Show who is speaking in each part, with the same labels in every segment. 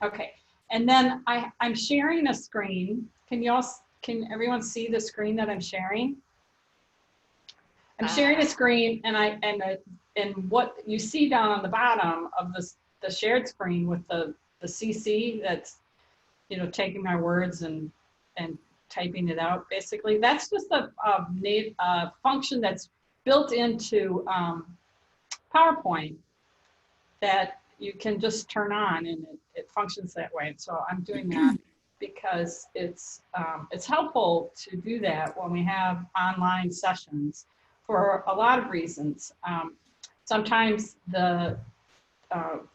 Speaker 1: Okay. And then I'm sharing a screen. Can everyone see the screen that I'm sharing? I'm sharing a screen, and what you see down on the bottom of the shared screen with the CC that's, you know, taking my words and typing it out, basically, that's just a function that's built into PowerPoint that you can just turn on, and it functions that way. So I'm doing that because it's helpful to do that when we have online sessions for a lot of reasons. Sometimes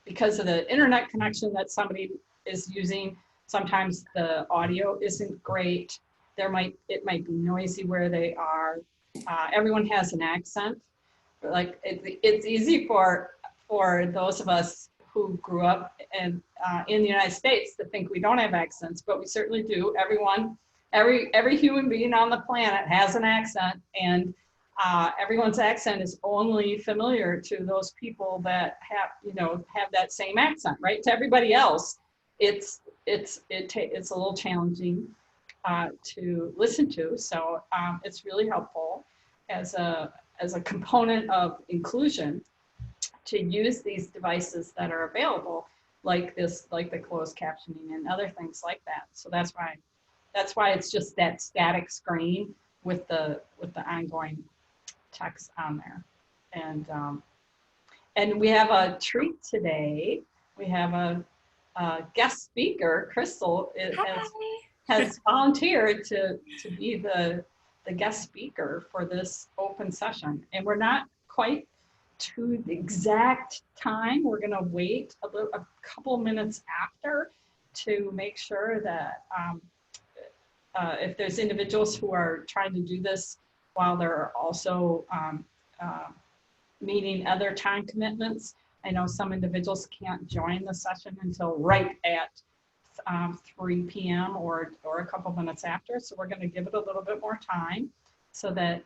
Speaker 1: because of the internet connection that somebody is using, sometimes the audio isn't great. It might be noisy where they are. Everyone has an accent. Like it's easy for those of us who grew up in the United States to think we don't have accents, but we certainly do. Every human being on the planet has an accent, and everyone's accent is only familiar to those people that have that same accent, right? To everybody else, it's a little challenging to listen to. So it's really helpful as a component of inclusion to use these devices that are available, like the closed captioning and other things like that. So that's why it's just that static screen with the ongoing text on there. And we have a treat today. We have a guest speaker. Crystal has volunteered to be the guest speaker for this open session. And we're not quite to the exact time. We're going to wait a couple minutes after to make sure that if there's individuals who are trying to do this while they're also meeting other time commitments. I know some individuals can't join the session until right at 3 p.m. or a couple minutes after. So we're going to give it a little bit more time so that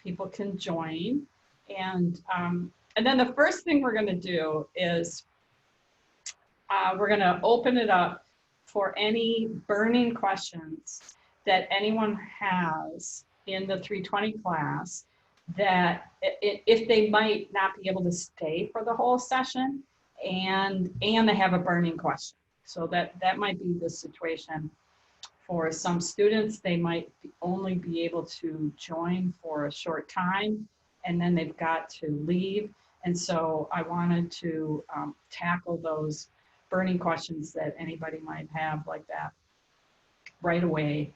Speaker 1: people can join. And then the first thing we're going to do is we're going to open it up for any burning questions that anyone has in the 320 class, that if they might not be able to stay for the whole session and they have a burning question. So that might be the situation for some students. They might only be able to join for a short time and then they've got to leave. And so I wanted to tackle those burning questions that anybody might have like that right away.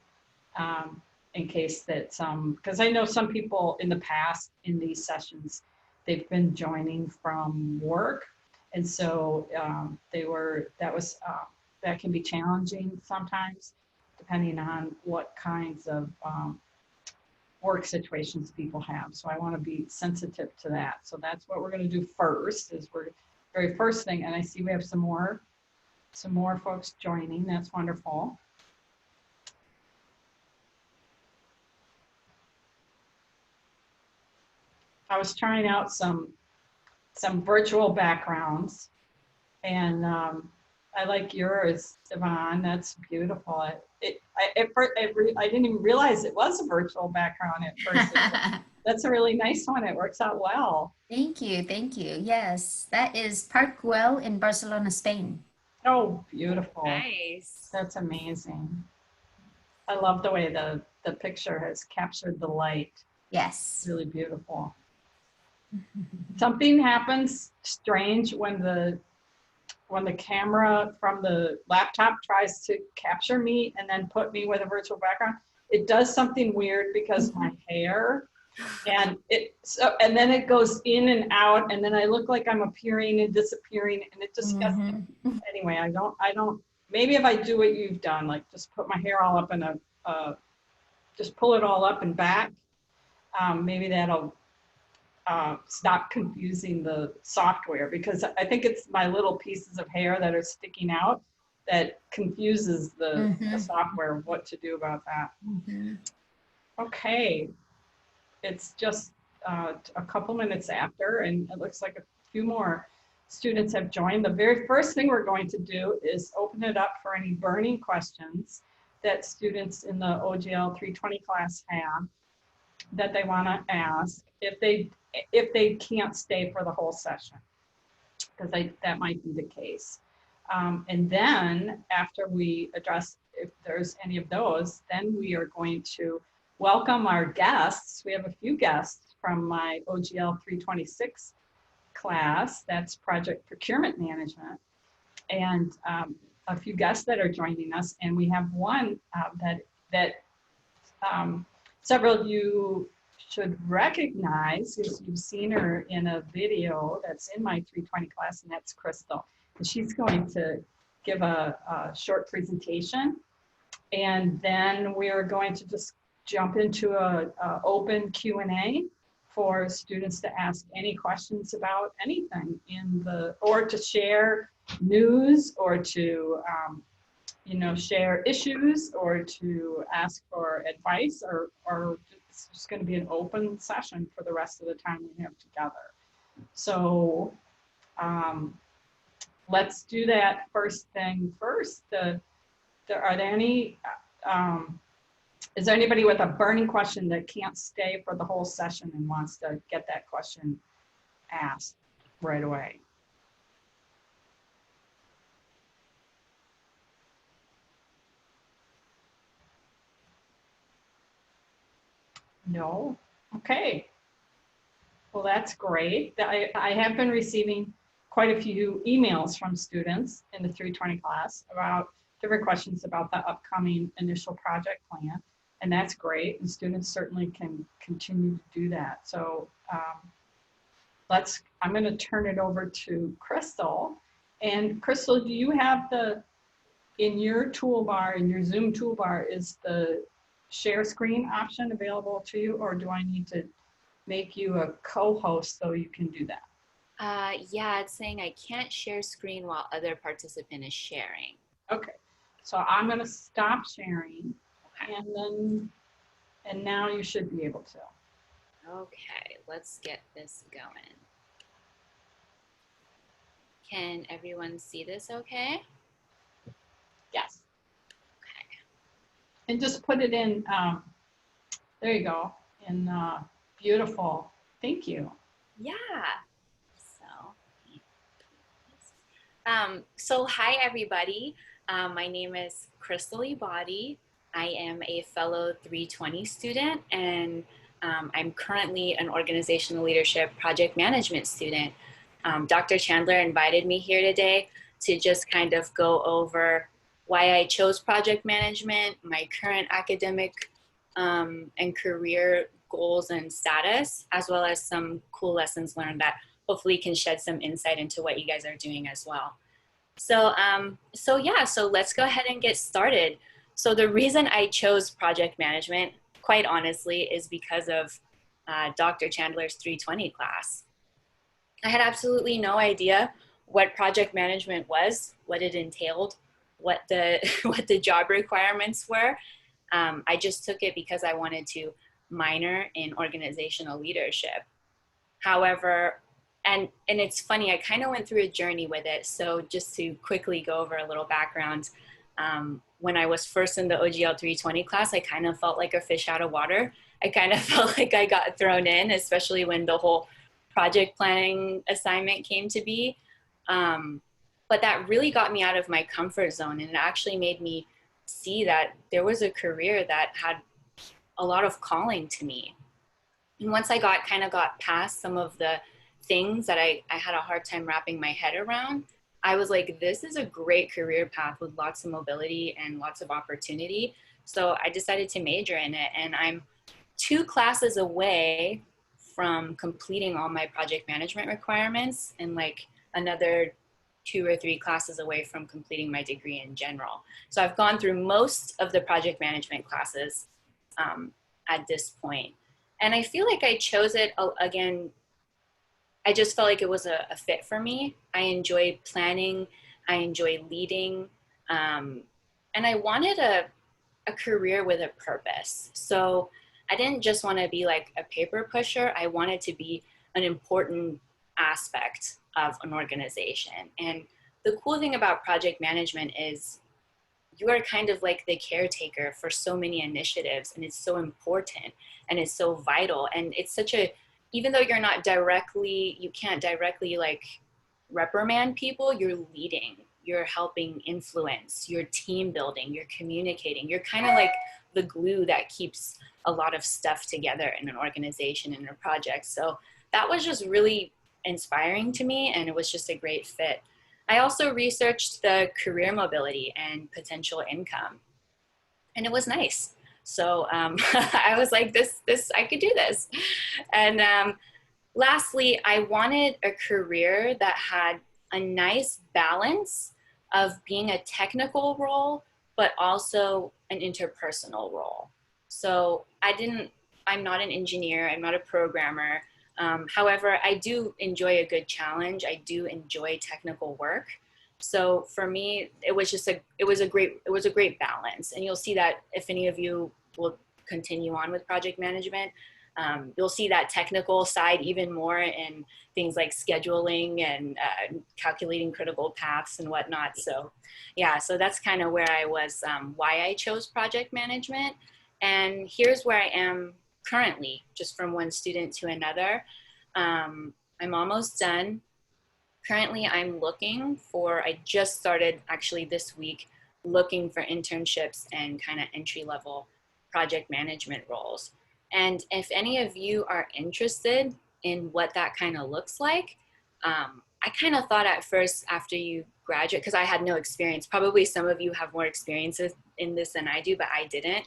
Speaker 1: In case that because I know some people in the past in these sessions, they've been joining from work. And so that can be challenging sometimes, depending on what kinds of work situations people have. So I want to be sensitive to that. So that's what we're going to do first, is very first thing. And I see we have some more folks joining. That's wonderful. I was trying out some virtual backgrounds, and I like yours, Yvonne. That's beautiful. I didn't even realize it was a virtual background at first. That's a really nice one. It works out well.
Speaker 2: Thank you. Yes, that is Park Güell in Barcelona, Spain.
Speaker 1: Oh, beautiful.
Speaker 3: Nice.
Speaker 1: That's amazing. I love the way the picture has captured the light.
Speaker 2: Yes.
Speaker 1: Really beautiful. Something happens strange when the camera from the laptop tries to capture me and then put me with a virtual background. It does something weird because my hair, and then it goes in and out, and then I look like I'm appearing and disappearing, and it just gets, anyway, I don't, maybe if I do what you've done, like just put my hair all up in just pull it all up and back, maybe that'll stop confusing the software, because I think it's my little pieces of hair that are sticking out that confuses the software what to do about that. Okay, it's just a couple minutes after, and it looks like a few more students have joined. The very first thing we're going to do is open it up for any burning questions that students in the OGL 320 class have that they want to ask if they can't stay for the whole session, because that might be the case. And then after we address if there's any of those, then we are going to welcome our guests. We have a few guests from my OGL 326 class, that's project procurement management, and a few guests that are joining us. And we have one that several of you should recognize, because you've seen her in a video that's in my 320 class, and that's Crystal. And she's going to give a short presentation, and then we're going to just jump into a open Q&A for students to ask any questions about anything or to share news, or to share issues, or to ask for advice, or it's just going to be an open session for the rest of the time we have together. So let's do that first thing first. Are there any, is there anybody with a burning question that can't stay for the whole session and wants to get that question asked right away? No? Okay. Well, that's great. I have been receiving quite a few emails from students in the 320 class about different questions about the upcoming initial project plan. And that's great. And students certainly can continue to do that. So I'm going to turn it over to Crystal. And Crystal, do you have in your toolbar, in your Zoom toolbar, is the share screen option available to you, or do I need to make you a co-host so you can do that?
Speaker 3: Yeah, it's saying I can't share screen while other participant is sharing.
Speaker 1: Okay, so I'm going to stop sharing,
Speaker 3: Okay.
Speaker 1: and now you should be able to.
Speaker 3: Okay, let's get this going. Can everyone see this okay?
Speaker 1: Yes.
Speaker 3: Okay.
Speaker 1: And just put it in, there you go, in beautiful. Thank you.
Speaker 3: Yeah. So hi everybody. My name is Crystal Ibadi. I am a fellow 320 student, and I'm currently an organizational leadership project management student. Dr. Chandler invited me here today to just kind of go over why I chose project management, my current academic and career goals and status, as well as some cool lessons learned that hopefully can shed some insight into what you guys are doing as well. So let's go ahead and get started. So the reason I chose project management, quite honestly, is because of Dr. Chandler's 320 class. I had absolutely no idea what project management was, what it entailed, what the job requirements were. I just took it because I wanted to minor in organizational leadership. However, and it's funny, I kind of went through a journey with it. So just to quickly go over a little background, when I was first in the OGL 320 class, I kind of felt like a fish out of water. I kind of felt like I got thrown in, especially when the whole project planning assignment came to be. But that really got me out of my comfort zone, and it actually made me see that there was a career that had a lot of calling to me. And once I got past some of the things that I had a hard time wrapping my head around, I was like, this is a great career path with lots of mobility and lots of opportunity. So I decided to major in it, and I'm 2 classes away from completing all my project management requirements, and like another 2 or 3 classes away from completing my degree in general. So I've gone through most of the project management classes at this point. And I feel like I chose it, again, I just felt like it was a fit for me. I enjoy planning, I enjoy leading, and I wanted a career with a purpose. So I didn't just want to be like a paper pusher. I wanted to be an important aspect of an organization. And the cool thing about project management is you are kind of like the caretaker for so many initiatives, and it's so important and it's so vital. And it's such a, even though you're not directly, you can't directly like reprimand people, you're leading, you're helping influence, you're team building, you're communicating, you're kind of like the glue that keeps a lot of stuff together in an organization, in a project. So that was just really inspiring to me, and it was just a great fit. I also researched the career mobility and potential income, and it was nice. So I was like, I could do this. And lastly, I wanted a career that had a nice balance of being a technical role, but also an interpersonal role. So I'm not an engineer, I'm not a programmer. However, I do enjoy a good challenge. I do enjoy technical work. So for me, it was a great balance. And you'll see that if any of you will continue on with project management, you'll see that technical side even more in things like scheduling and calculating critical paths and whatnot. So yeah, so that's kind of where I was, why I chose project management. And here's where I am currently, just from one student to another. I'm almost done. Currently, I just started actually this week looking for internships and kind of entry-level project management roles. And if any of you are interested in what that kind of looks like, I kind of thought at first after you graduate, because I had no experience, probably some of you have more experiences in this than I do, but I didn't.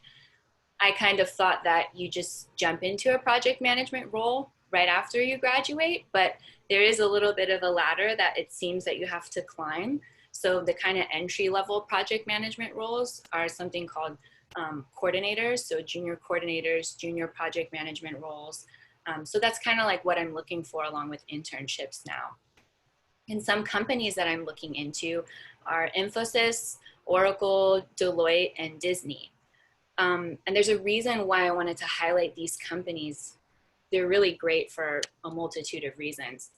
Speaker 3: I kind of thought that you just jump into a project management role right after you graduate, but there is a little bit of a ladder that it seems that you have to climb. So the kind of entry-level project management roles are something called coordinators, so junior coordinators, junior project management roles. So that's kind of like what I'm looking for along with internships now. And some companies that I'm looking into are Infosys, Oracle, Deloitte, and Disney. And there's a reason why I wanted to highlight these companies. They're really great for a multitude of reasons.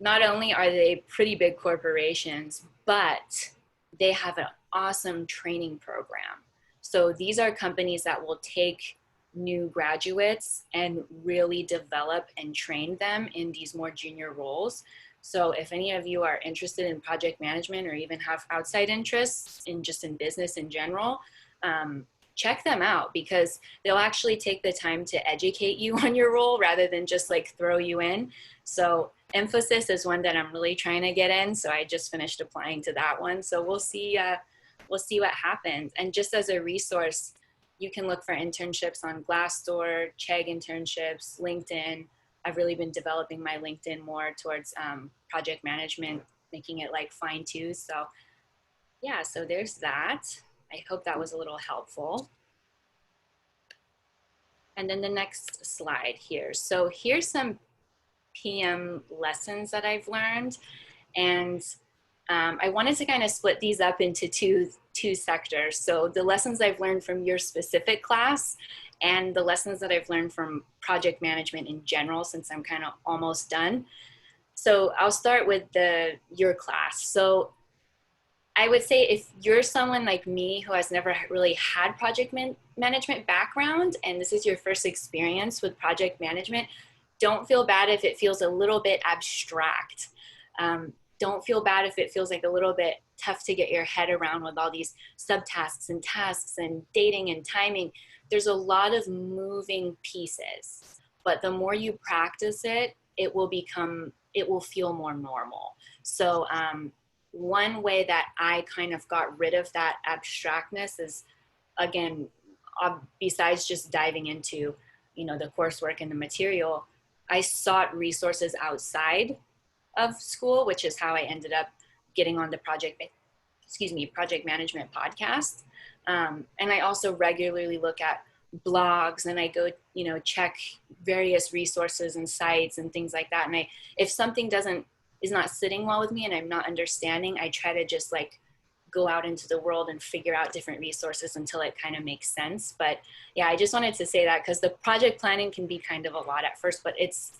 Speaker 3: Not only are they pretty big corporations, but they have an awesome training program. So these are companies that will take new graduates and really develop and train them in these more junior roles. So if any of you are interested in project management or even have outside interests in business in general, check them out, because they'll actually take the time to educate you on your role rather than just like throw you in. So Infosys is one that I'm really trying to get in. So I just finished applying to that one. So we'll see what happens. And just as a resource, you can look for internships on Glassdoor, Chegg internships, LinkedIn. I've really been developing my LinkedIn more towards project management, making it like fine too. So yeah, so there's that. I hope that was a little helpful. And then the next slide here. So here's some PM lessons that I've learned. And I wanted to kind of split these up into two sectors. So the lessons I've learned from your specific class and the lessons that I've learned from project management in general, since I'm kind of almost done. So I'll start with your class. So I would say if you're someone like me who has never really had project management background, and this is your first experience with project management, don't feel bad if it feels a little bit abstract. Don't feel bad if it feels like a little bit tough to get your head around with all these subtasks and tasks and dating and timing. There's a lot of moving pieces, but the more you practice it, it will feel more normal. So one way that I kind of got rid of that abstractness is, again, besides just diving into, the coursework and the material, I sought resources outside of school, which is how I ended up getting on the project management podcast. And I also regularly look at blogs, and I go, check various resources and sites and things like that. And if something is not sitting well with me and I'm not understanding, I try to just like go out into the world and figure out different resources until it kind of makes sense. But yeah, I just wanted to say that because the project planning can be kind of a lot at first, but it's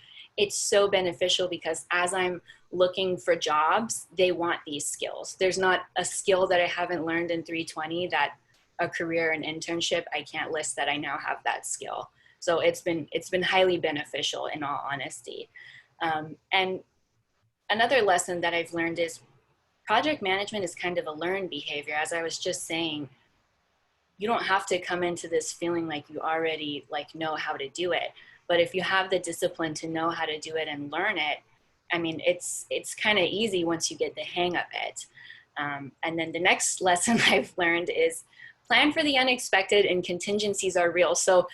Speaker 3: so beneficial, because as I'm looking for jobs, they want these skills. There's not a skill that I haven't learned in 320 that a career and internship, I can't list that I now have that skill. So it's been highly beneficial, in all honesty. And another lesson that I've learned is project management is kind of a learned behavior. As I was just saying, you don't have to come into this feeling like you already like know how to do it. But if you have the discipline to know how to do it and learn it, I mean, it's kind of easy once you get the hang of it. And then the next lesson I've learned is plan for the unexpected, and contingencies are real. So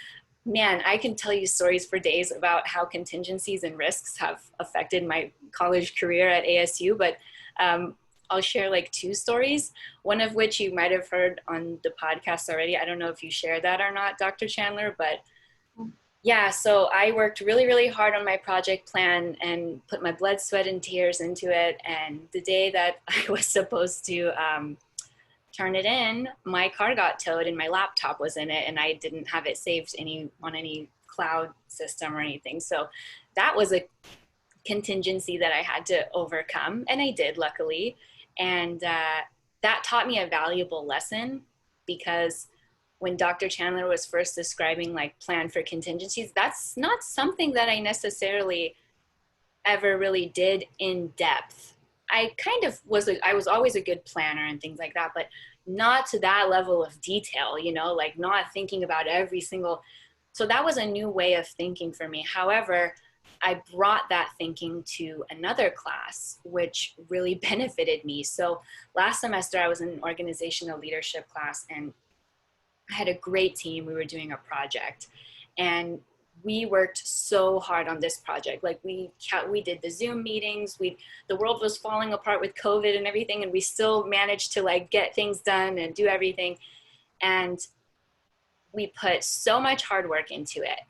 Speaker 3: man, I can tell you stories for days about how contingencies and risks have affected my college career at ASU, but I'll share like 2 stories, one of which you might have heard on the podcast already. I don't know if you share that or not, Dr. Chandler, but yeah, so I worked really, really hard on my project plan and put my blood, sweat, and tears into it. And the day that I was supposed to turn it in, my car got towed and my laptop was in it, and I didn't have it saved on any cloud system or anything. So that was a contingency that I had to overcome, and I did, luckily. And that taught me a valuable lesson, because when Dr. Chandler was first describing like plan for contingencies, that's not something that I necessarily ever really did in depth. I was always a good planner and things like that, but not to that level of detail, you know, like not thinking about every single, so that was a new way of thinking for me. However, I brought that thinking to another class, which really benefited me. So last semester I was in an organizational leadership class, and I had a great team. We were doing a project, and we worked so hard on this project. Like we did the Zoom meetings. The world was falling apart with COVID and everything, and we still managed to like get things done and do everything. And we put so much hard work into it.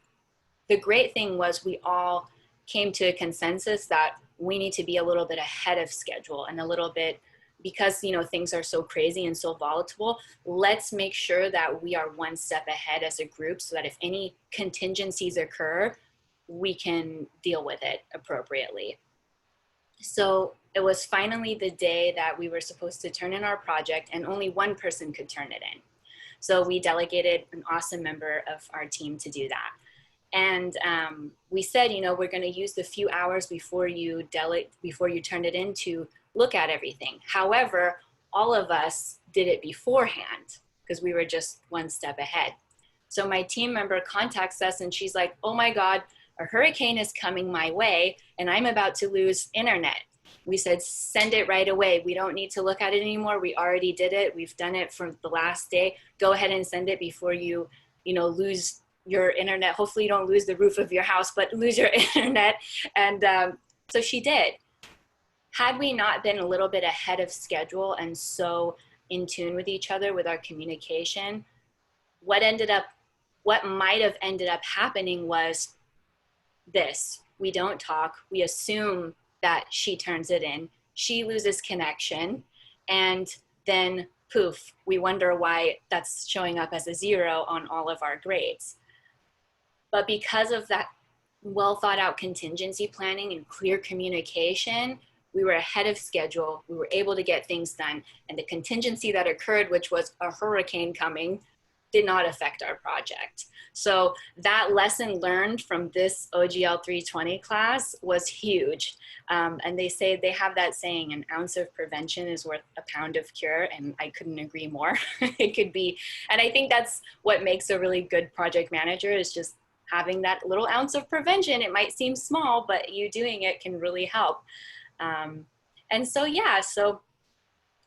Speaker 3: The great thing was we all came to a consensus that we need to be a little bit ahead of schedule, and a little bit, because you know things are so crazy and so volatile, let's make sure that we are one step ahead as a group, so that if any contingencies occur, we can deal with it appropriately. So it was finally the day that we were supposed to turn in our project, and only one person could turn it in. So we delegated an awesome member of our team to do that. And we said, you know, we're going to use the few hours before you turn it in to look at everything. However, all of us did it beforehand because we were just one step ahead. So my team member contacts us, and she's like, oh my God, a hurricane is coming my way and I'm about to lose internet. We said, send it right away. We don't need to look at it anymore. We already did it. We've done it for the last day. Go ahead and send it before you lose your internet. Hopefully you don't lose the roof of your house, but lose your internet. And so she did. Had we not been a little bit ahead of schedule and so in tune with each other with our communication, what might have ended up happening was this. We don't talk. We assume that she turns it in. She loses connection. And then poof, we wonder why that's showing up as a 0 on all of our grades. But because of that well thought out contingency planning and clear communication, we were ahead of schedule. We were able to get things done. And the contingency that occurred, which was a hurricane coming, did not affect our project. So that lesson learned from this OGL 320 class was huge. And they say, they have that saying, an ounce of prevention is worth a pound of cure. And I couldn't agree more. It could be, and I think that's what makes a really good project manager, is just having that little ounce of prevention. It might seem small, but you doing it can really help. And so, yeah, so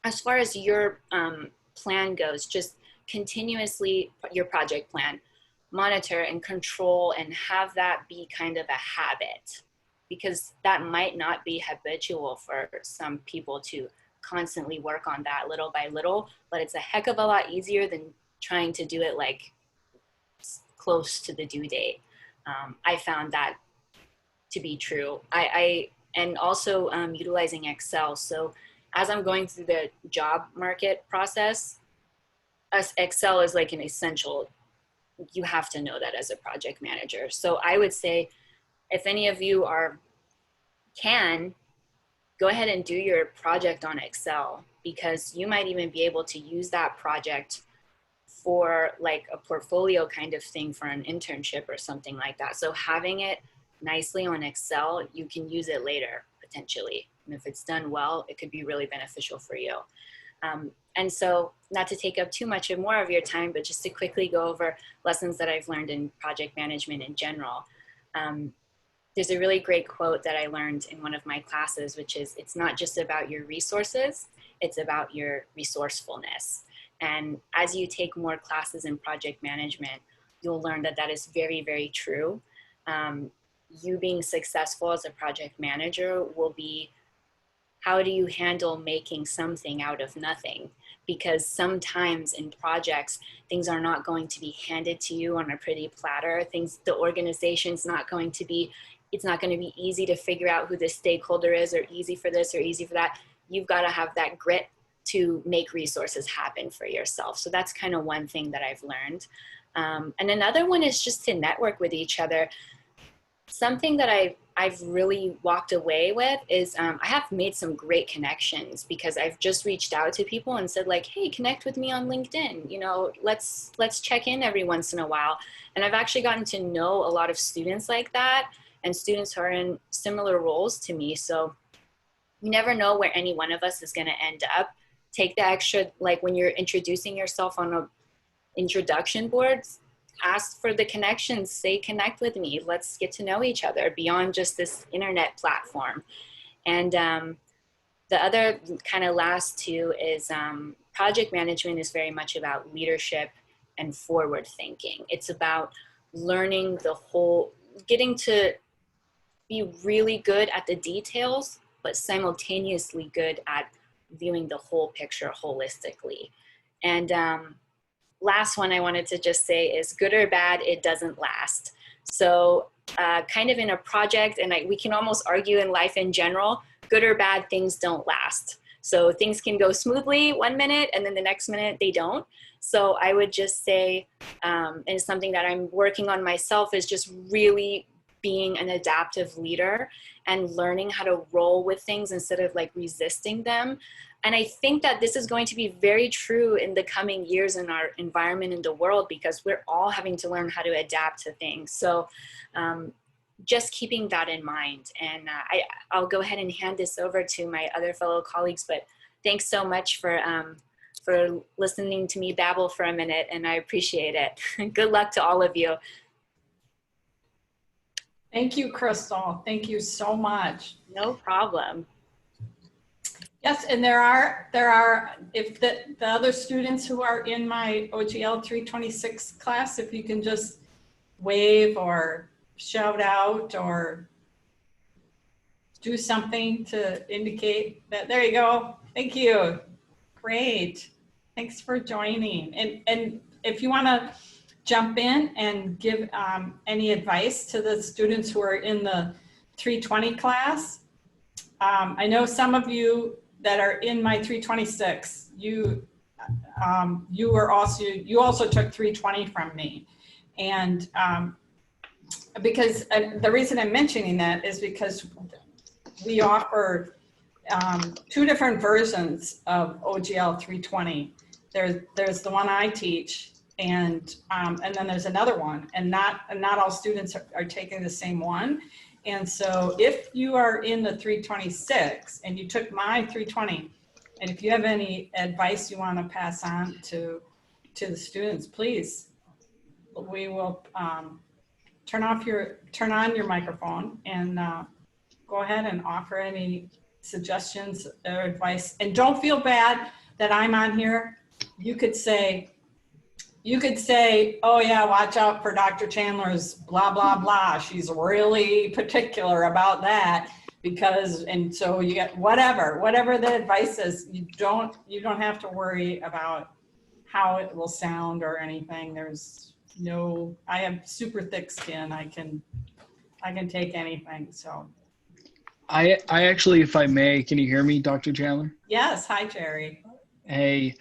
Speaker 3: as far as your plan goes, just continuously your project plan, monitor and control, and have that be kind of a habit, because that might not be habitual for some people to constantly work on that little by little, but it's a heck of a lot easier than trying to do it like close to the due date. I found that to be true. And also utilizing Excel. So as I'm going through the job market process, Excel is like an essential. You have to know that as a project manager. So I would say, if any of you can, go ahead and do your project on Excel, because you might even be able to use that project for like a portfolio kind of thing for an internship or something like that. So having it nicely on Excel, you can use it later potentially. And if it's done well, it could be really beneficial for you. And so, not to take up too much of more of your time, but just to quickly go over lessons that I've learned in project management in general. There's a really great quote that I learned in one of my classes, which is, it's not just about your resources, it's about your resourcefulness. And as you take more classes in project management, you'll learn that that is very, very true. You being successful as a project manager will be, how do you handle making something out of nothing? Because sometimes in projects, things are not going to be handed to you on a pretty platter. The organization's not going to be, it's not going to be easy to figure out who the stakeholder is, or easy for this or easy for that. You've got to have that grit to make resources happen for yourself. So that's kind of one thing that I've learned. And another one is just to network with each other. Something that I've really walked away with is I have made some great connections, because I've just reached out to people and said like, hey, connect with me on LinkedIn. You know, let's check in every once in a while. And I've actually gotten to know a lot of students like that, and students who are in similar roles to me. So you never know where any one of us is going to end up. Take the extra, like when you're introducing yourself on a introduction boards, ask for the connections, say connect with me, let's get to know each other beyond just this internet platform. And the other kind of last two is project management is very much about leadership and forward thinking. It's about learning the whole, getting to be really good at the details, but simultaneously good at viewing the whole picture holistically. And last one I wanted to just say is, good or bad, it doesn't last. So kind of in a project, and we can almost argue in life in general, good or bad, things don't last. So things can go smoothly 1 minute and then the next minute they don't. So I would just say, and something that I'm working on myself, is just really being an adaptive leader and learning how to roll with things instead of like resisting them. And I think that this is going to be very true in the coming years in our environment in the world, because we're all having to learn how to adapt to things. So just keeping that in mind. And I'll go ahead and hand this over to my other fellow colleagues, but thanks so much for listening to me babble for a minute, and I appreciate it. Good luck to all of you.
Speaker 1: Thank you, Crystal. Thank you so much.
Speaker 3: No problem.
Speaker 1: Yes, and there are, if the other students who are in my OGL 326 class, if you can just wave or shout out or do something to indicate that, there you go. Thank you. Great. Thanks for joining. And if you want to jump in and give any advice to the students who are in the 320 class. I know some of you that are in my 326, you also took 320 from me. And because the reason I'm mentioning that is because we offer 2 different versions of OGL 320. There's the one I teach, and then there's another one, and not all students are taking the same one. And so if you are in the 326 and you took my 320, and if you have any advice you want to pass on to the students, please, we will turn on your microphone and go ahead and offer any suggestions or advice. And don't feel bad that I'm on here. You could say, oh yeah, watch out for Dr. Chandler's blah, blah, blah. She's really particular about that because, and so you get whatever the advice is, you don't have to worry about how it will sound or anything. There's no, I have super thick skin. I can take anything, so.
Speaker 4: I actually, if I may, can you hear me, Dr. Chandler?
Speaker 1: Yes, hi, Jerry.
Speaker 4: Hey,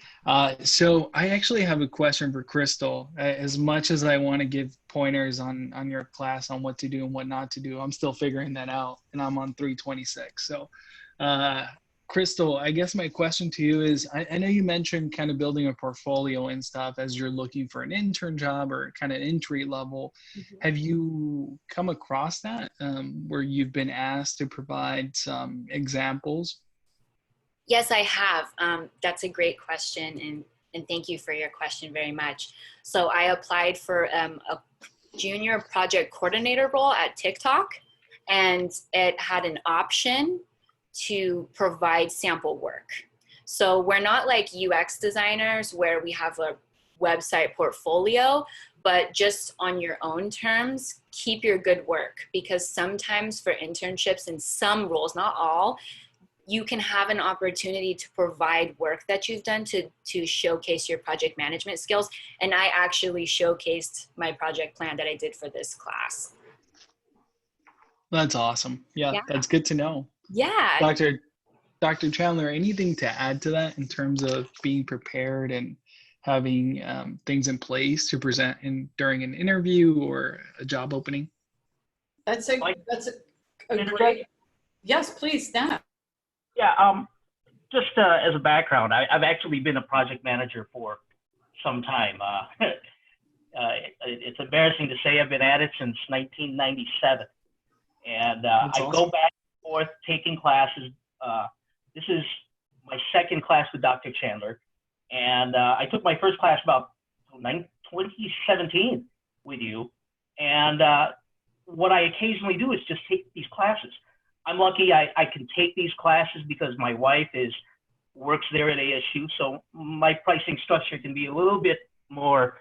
Speaker 4: so I actually have a question for Crystal. As much as I want to give pointers on your class on what to do and what not to do, I'm still figuring that out, and I'm on 326. So Crystal, I guess my question to you is, I know you mentioned kind of building a portfolio and stuff as you're looking for an intern job or kind of entry level.
Speaker 1: Mhm.
Speaker 4: Have you come across that where you've been asked to provide some examples?
Speaker 3: Yes, I have. That's a great question, and thank you for your question very much. So I applied for a junior project coordinator role at TikTok, and it had an option to provide sample work. So we're not like UX designers where we have a website portfolio, but just on your own terms, keep your good work, because sometimes for internships in some roles, not all, you can have an opportunity to provide work that you've done to showcase your project management skills. And I actually showcased my project plan that I did for this class.
Speaker 4: That's awesome. Yeah,
Speaker 3: Yeah.
Speaker 4: that's good to know.
Speaker 3: Yeah.
Speaker 4: Dr. Chandler, anything to add to that in terms of being prepared and having things in place to present during an interview or a job opening?
Speaker 1: That's a great, yes, please, Dana.
Speaker 5: Yeah, just as a background, I've actually been a project manager for some time. It's embarrassing to say I've been at it since 1997. And
Speaker 4: That's
Speaker 5: I
Speaker 4: awesome.
Speaker 5: go back and forth taking classes. This is my second class with Dr. Chandler. And I took my first class about 2017 with you. And what I occasionally do is just take these classes. I'm lucky I can take these classes because my wife works there at ASU. So my pricing structure can be a little bit more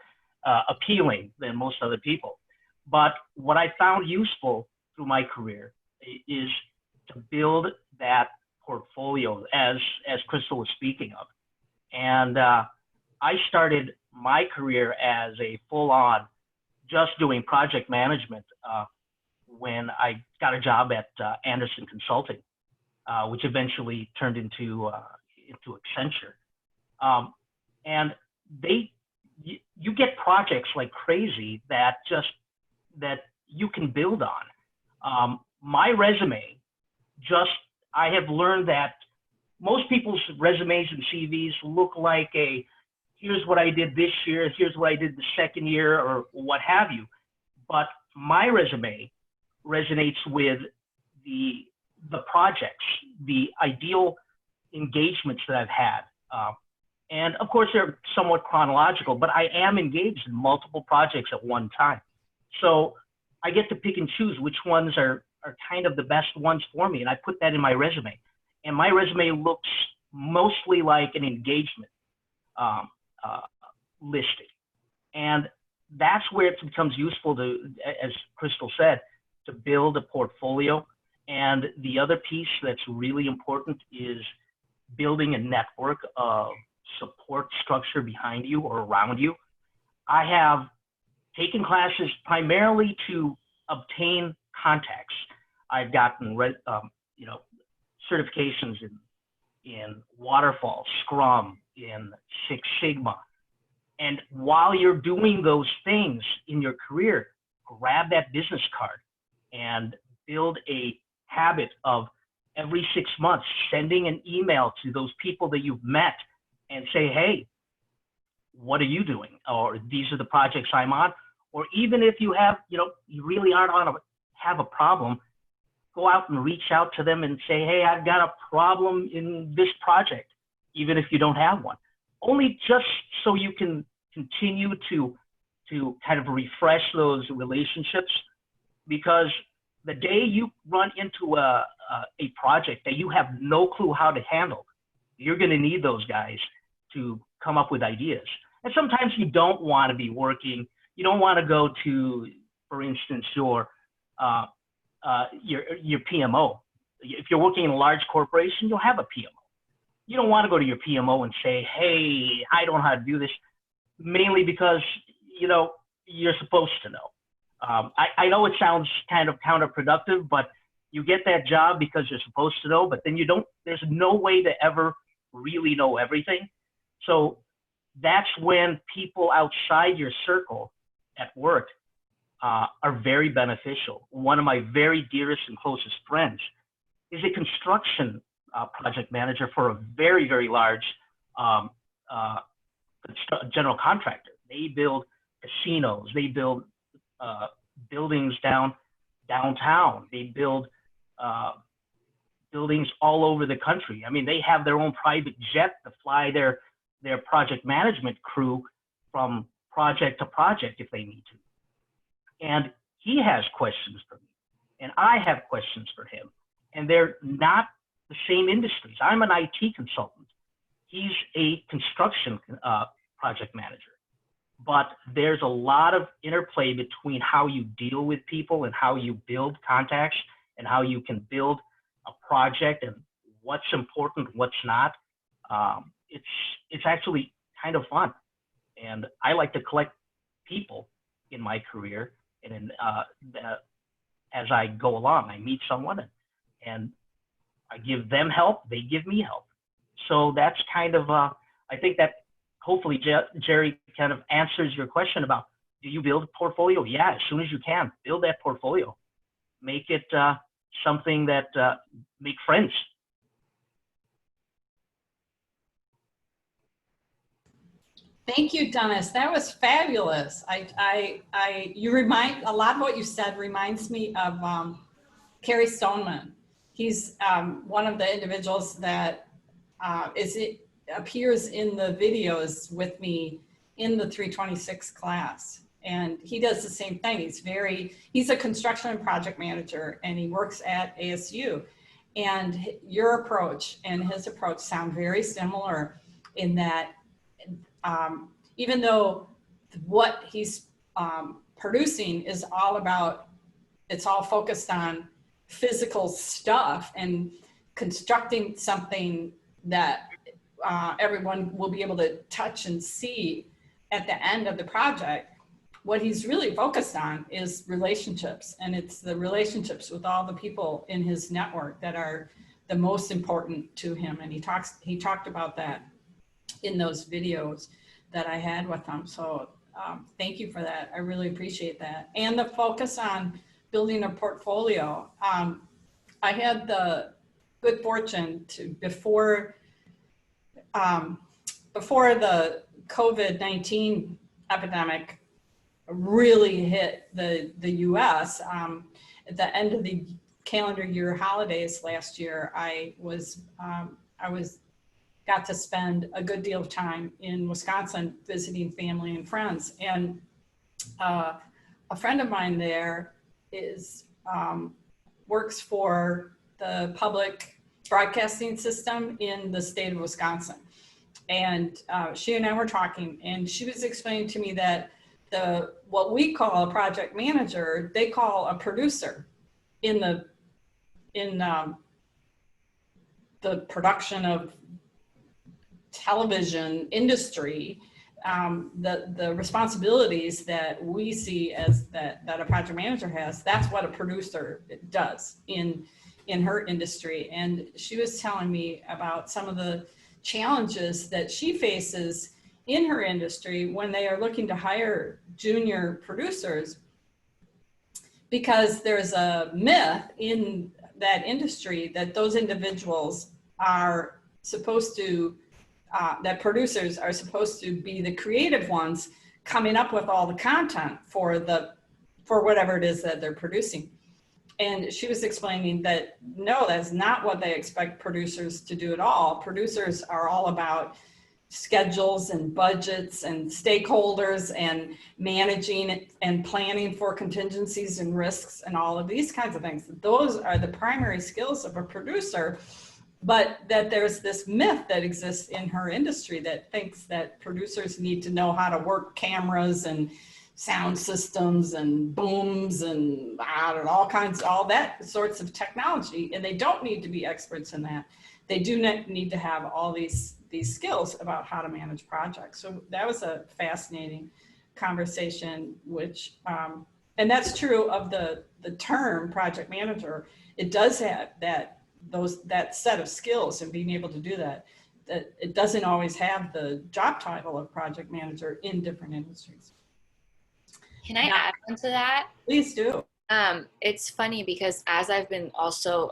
Speaker 5: appealing than most other people. But what I found useful through my career is to build that portfolio as Crystal was speaking of. And I started my career as a full-on just doing project management when I got a job at Anderson Consulting, which eventually turned into Accenture. And you get projects like crazy that you can build on. My resume, I have learned that most people's resumes and CVs look like here's what I did this year, here's what I did the second year, or what have you. But my resume resonates with the projects, the ideal engagements that I've had. And of course, they're somewhat chronological, but I am engaged in multiple projects at one time. So I get to pick and choose which ones are kind of the best ones for me. And I put that in my resume. And my resume looks mostly like an engagement listing. And that's where it becomes useful to, as Crystal said, to build a portfolio. And the other piece that's really important is building a network of support structure behind you or around you. I have taken classes primarily to obtain contacts. I've gotten certifications in Waterfall, Scrum, in Six Sigma. And while you're doing those things in your career, grab that business card and build a habit of every 6 months sending an email to those people that you've met and say, hey, what are you doing? Or these are the projects I'm on. Or even if you have, you really have a problem, go out and reach out to them and say, hey, I've got a problem in this project, even if you don't have one. Only just so you can continue to kind of refresh those relationships, because the day you run into a project that you have no clue how to handle, you're going to need those guys to come up with ideas. And sometimes you don't want to be working. You don't want to go to, for instance, your PMO. If you're working in a large corporation, you'll have a PMO. You don't want to go to your PMO and say, hey, I don't know how to do this, mainly because, you're supposed to know. I know it sounds kind of counterproductive, but you get that job because you're supposed to know, but then there's no way to ever really know everything. So that's when people outside your circle at work are very beneficial. One of my very dearest and closest friends is a construction project manager for a very, very large general contractor. They build casinos. They build buildings downtown. They build buildings all over the country. I mean, they have their own private jet to fly their project management crew from project to project if they need to. And he has questions for me, and I have questions for him. And they're not the same industries. I'm an IT consultant. He's a construction project manager. But there's a lot of interplay between how you deal with people and how you build contacts and how you can build a project and what's important, what's not. It's actually kind of fun. And I like to collect people in my career, and as I go along, I meet someone and I give them help, they give me help. So that's kind of, I think that hopefully Jerry kind of answers your question about, do you build a portfolio? Yeah, as soon as you can, build that portfolio. Make it something that, make friends.
Speaker 1: Thank you, Dennis. That was fabulous. You remind, a lot of what you said reminds me of Kerry Stoneman. He's one of the individuals that appears in the videos with me in the 326 class. And he does the same thing. He's a construction and project manager, and he works at ASU. And your approach and his approach sound very similar in that even though what he's producing is all about, it's all focused on physical stuff and constructing something that everyone will be able to touch and see at the end of the project. What he's really focused on is relationships, and it's the relationships with all the people in his network that are the most important to him. And he talked about that in those videos that I had with him. So thank you for that. I really appreciate that. And the focus on building a portfolio. I had the good fortune to, before the COVID-19 epidemic really hit the US, at the end of the calendar year holidays last year, I got to spend a good deal of time in Wisconsin visiting family and friends. And a friend of mine there works for the public broadcasting system in the state of Wisconsin. And she and I were talking, and she was explaining to me that what we call a project manager, they call a producer in the production of television industry. The responsibilities that we see as that a project manager has, that's what a producer does in her industry. And she was telling me about some of the challenges that she faces in her industry when they are looking to hire junior producers, because there's a myth in that industry that those individuals are supposed to that producers are supposed to be the creative ones coming up with all the content for whatever it is that they're producing. And she was explaining that no, that's not what they expect producers to do at all. Producers are all about schedules and budgets and stakeholders and managing and planning for contingencies and risks and all of these kinds of things. Those are the primary skills of a producer. But that there's this myth that exists in her industry that thinks that producers need to know how to work cameras and sound systems and booms and all that sorts of technology. And they don't need to be experts in that. They do need to have all these skills about how to manage projects. So that was a fascinating conversation, which, and that's true of the term project manager. It does have that set of skills and being able to do that it doesn't always have the job title of project manager in different industries.
Speaker 3: Can I add on to that?
Speaker 1: Please do.
Speaker 3: It's funny because as I've been also,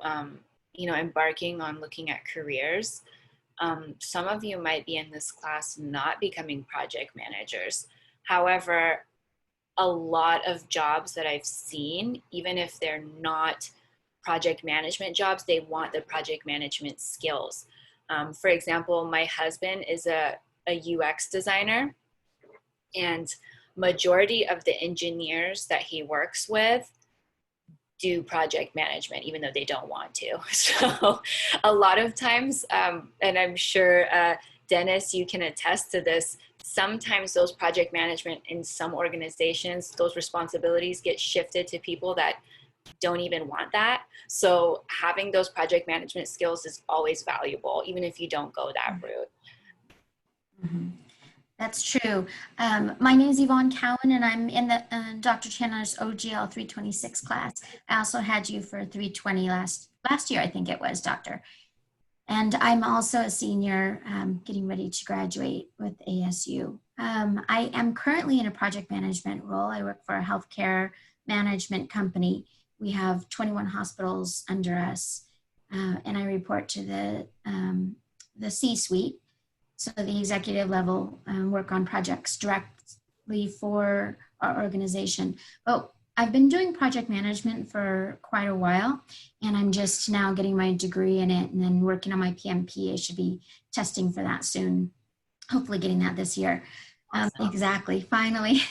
Speaker 3: embarking on looking at careers, some of you might be in this class not becoming project managers. However, a lot of jobs that I've seen, even if they're not project management jobs, they want the project management skills. For example, my husband is a UX designer, and majority of the engineers that he works with do project management, even though they don't want to. So a lot of times, and I'm sure Dennis, you can attest to this, sometimes those project management in some organizations, those responsibilities get shifted to people that don't even want that. So having those project management skills is always valuable, even if you don't go that route.
Speaker 2: Mhm. That's true. My name is Yvonne Cowan, and I'm in the Dr. Chandler's OGL 326 class. I also had you for 320 last year, I think it was, Doctor. And I'm also a senior getting ready to graduate with ASU. I am currently in a project management role. I work for a healthcare management company. We have 21 hospitals under us, and I report to the C-suite. So the executive level work on projects directly for our organization. But I've been doing project management for quite a while, and I'm just now getting my degree in it and then working on my PMP. I should be testing for that soon, hopefully getting that this year.
Speaker 3: Awesome.
Speaker 2: Exactly, finally.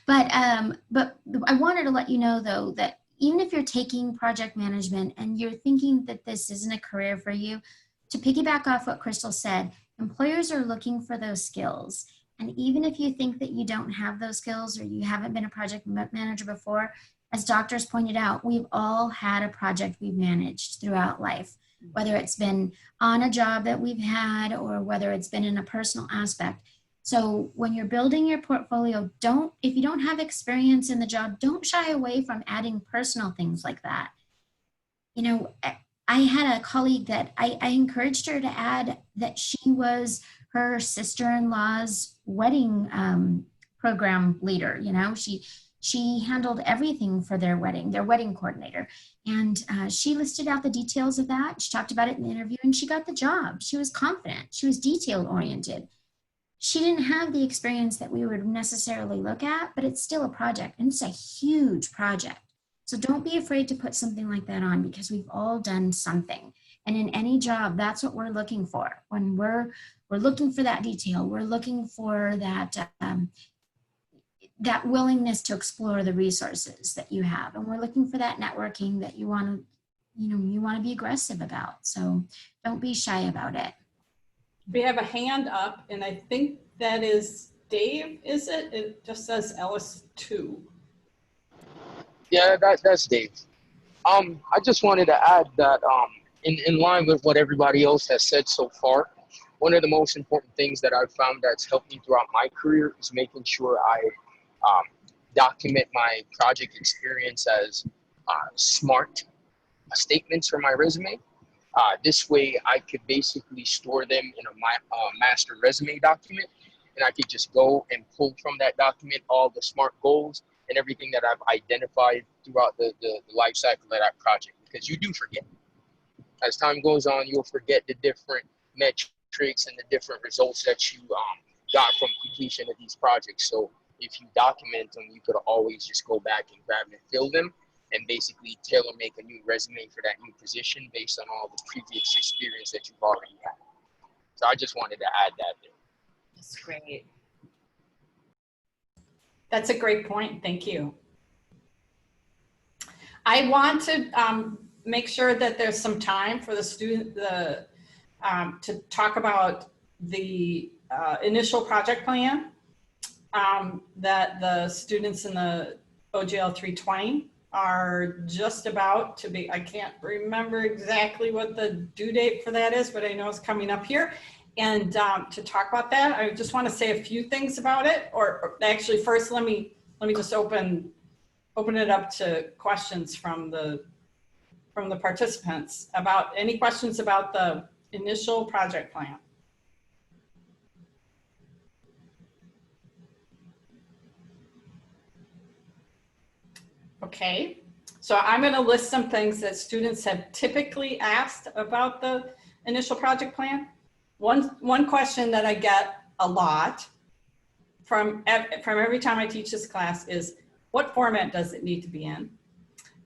Speaker 2: But I wanted to let you know, though, that even if you're taking project management and you're thinking that this isn't a career for you, to piggyback off what Crystal said, employers are looking for those skills. And even if you think that you don't have those skills or you haven't been a project manager before, as doctors pointed out, we've all had a project we've managed throughout life, whether it's been on a job that we've had or whether it's been in a personal aspect. So when you're building your portfolio, if you don't have experience in the job, don't shy away from adding personal things like that. I had a colleague that I encouraged her to add that she was her sister-in-law's wedding program leader. She handled everything for their wedding coordinator. And she listed out the details of that. She talked about it in the interview and she got the job. She was confident. She was detail oriented. She didn't have the experience that we would necessarily look at, but it's still a project, and it's a huge project. So don't be afraid to put something like that on, because we've all done something. And in any job, that's what we're looking for. When we're looking for that detail, we're looking for that that willingness to explore the resources that you have, and we're looking for that networking that you want to be aggressive about. So don't be shy about it.
Speaker 1: We have a hand up, and I think that is Dave, is it? It just says Ellis 2.
Speaker 6: Yeah, that's Dave. I just wanted to add that in line with what everybody else has said so far, one of the most important things that I've found that's helped me throughout my career is making sure I document my project experience as smart statements for my resume. This way I could basically store them in a master resume document, and I could just go and pull from that document all the SMART goals and everything that I've identified throughout the life cycle of that project, because you do forget. As time goes on, you'll forget the different metrics and the different results that you got from completion of these projects. So if you document them, you could always just go back and grab and fill them and basically tailor make a new resume for that new position based on all the previous experience that you've already had. So I just wanted to add that there.
Speaker 3: That's great.
Speaker 1: That's a great point. Thank you. I want to make sure that there's some time for the student to talk about the initial project plan that the students in the OGL 320 are just about to be. I can't remember exactly what the due date for that is, but I know it's coming up here. And to talk about that, I just want to say a few things about it. Or actually, first, let me just open it up to questions from the participants about any questions about the initial project plan. Okay, So I'm going to list some things that students have typically asked about the initial project plan. One question that I get a lot from every time I teach this class is, what format does it need to be in?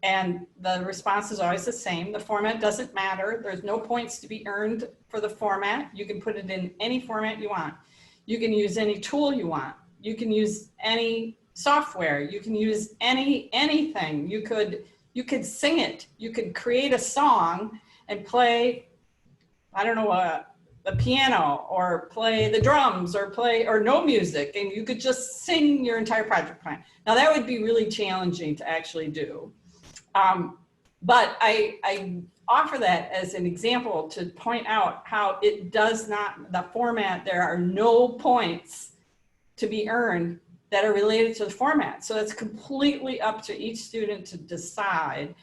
Speaker 1: And the response is always the same. The format doesn't matter. There's no points to be earned for the format. You can put it in any format you want. You can use any tool you want. You can use any software. You can use anything. You could sing it. You could create a song and play, I don't know, the piano, or play the drums, or no music, and you could just sing your entire project plan. Now that would be really challenging to actually do. But I offer that as an example to point out how it does not, the format, there are no points to be earned that are related to the format. So it's completely up to each student to decide